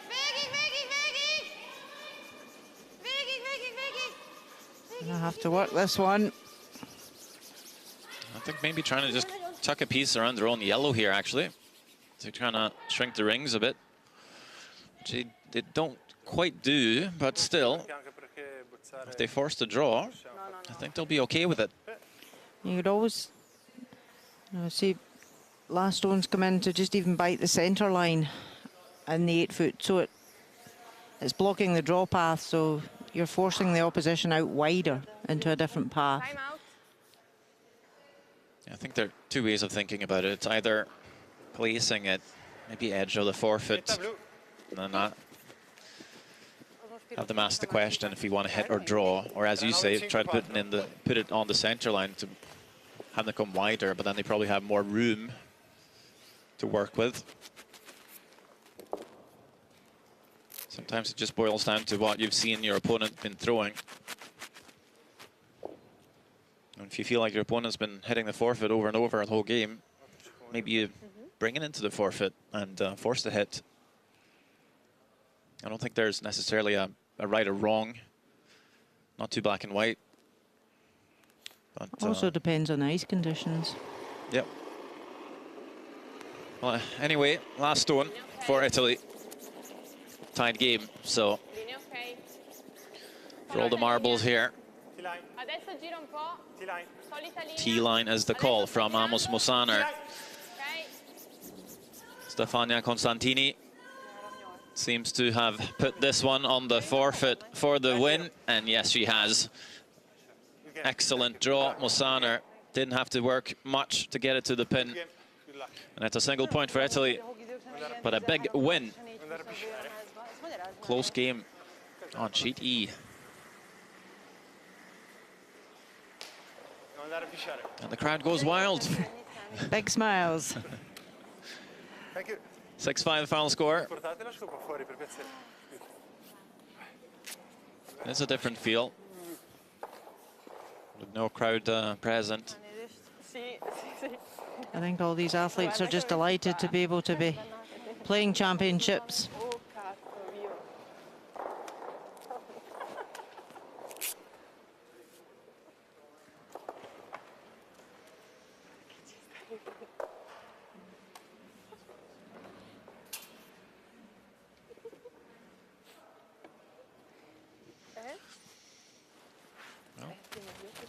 And I have to work this one. I think maybe trying to just tuck a piece around their own yellow here, actually. They're trying to shrink the rings a bit, which they don't quite do, but still, if they force the draw, I think they'll be okay with it. You could always see last stones come in to just even bite the centre line in the 8-foot, so it's blocking the draw path, so you're forcing the opposition out wider into a different path. I think there are two ways of thinking about it. It's either placing it maybe edge of the forfeit, and then not have them ask the question if you want to hit or draw, or as you say, try to put it on the center line to have them come wider, but then they probably have more room to work with. Sometimes it just boils down to what you've seen your opponent been throwing. And if you feel like your opponent's been hitting the forfeit over and over the whole game, maybe you bring it into the forfeit and force the hit. I don't think there's necessarily a right or wrong, not too black and white. But, also depends on ice conditions. Yep. Well, anyway, last stone for Italy. Tied game, so for all the marbles here. T-line is the call from Amos Mosaner. Stefania Constantini seems to have put this one on the forfeit for the win, and yes, she has. Excellent draw. Mosaner didn't have to work much to get it to the pin. And it's a single point for Italy, but a big win. Close game on sheet E. And the crowd goes wild. Big smiles. 6-5 final score. It's a different feel, with no crowd present. I think all these athletes are just delighted to be able to be playing championships.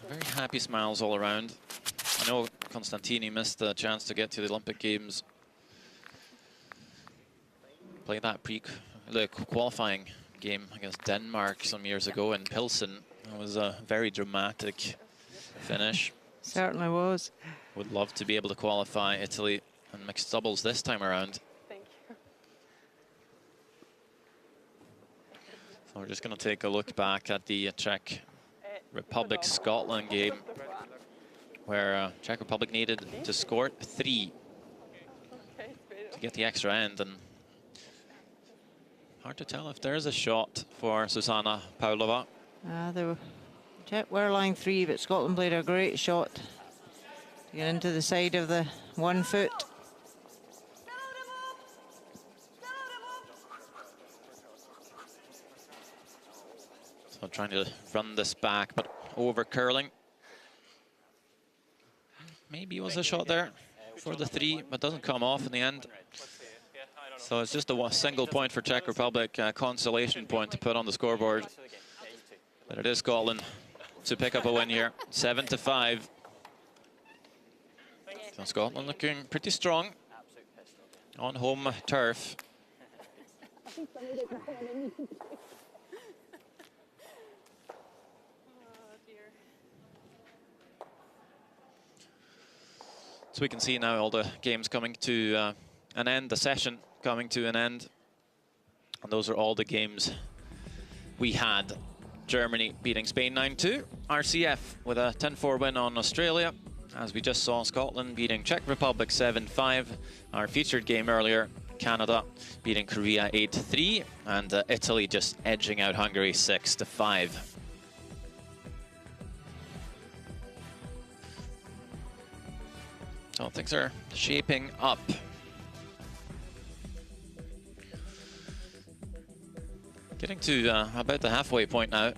Very happy smiles all around. I know Constantini missed the chance to get to the Olympic Games. Played that the qualifying game against Denmark some years ago in Pilsen. It was a very dramatic finish. Certainly was. Would love to be able to qualify Italy in mixed doubles this time around. Thank you. So we're just going to take a look back at the Czech Republic-Scotland game, where Czech Republic needed to score 3 to get the extra end, and hard to tell if there's a shot for Susanna Pavlova. The Czech were line 3, but Scotland played a great shot to get into the side of the 1 foot. So trying to run this back, but over curling. Maybe it was a shot there for the 3, but doesn't come off in the end. So it's just a single point for Czech Republic, a consolation point to put on the scoreboard. But it is Scotland to pick up a win here, 7-5. So Scotland looking pretty strong on home turf. So we can see now all the games coming to an end, the session coming to an end. And those are all the games we had. Germany beating Spain 9-2. RCF with a 10-4 win on Australia. As we just saw, Scotland beating Czech Republic 7-5. Our featured game earlier, Canada beating Korea 8-3. And Italy just edging out Hungary 6-5. So things are shaping up. Getting to about the halfway point now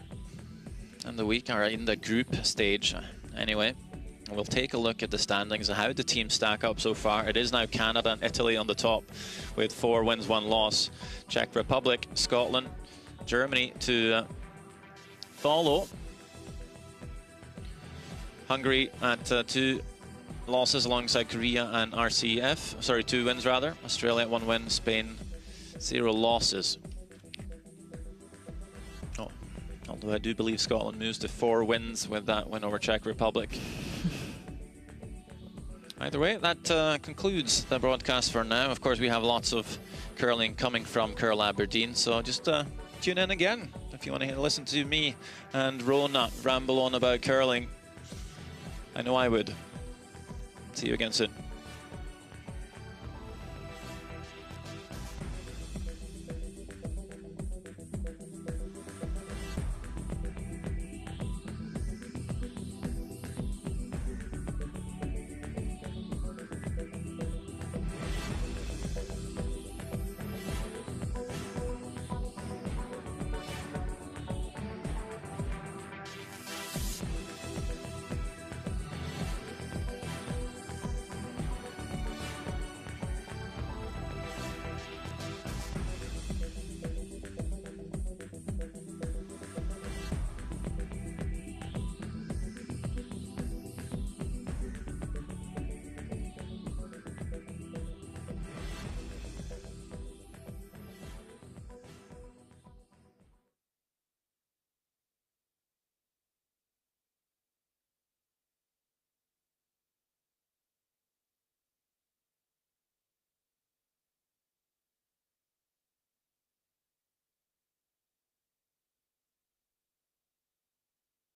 in the week, or in the group stage anyway. And we'll take a look at the standings and how the teams stack up so far. It is now Canada and Italy on the top with 4 wins, 1 loss. Czech Republic, Scotland, Germany to follow. Hungary at 2 losses alongside Korea and RCF. Sorry, 2 wins rather. Australia 1 win, Spain 0 losses. Although I do believe Scotland moves to 4 wins with that win over Czech Republic. Either way, that concludes the broadcast for now. Of course, we have lots of curling coming from Curl Aberdeen, so just tune in again if you want to listen to me and Rona ramble on about curling. I know I would. See you again soon.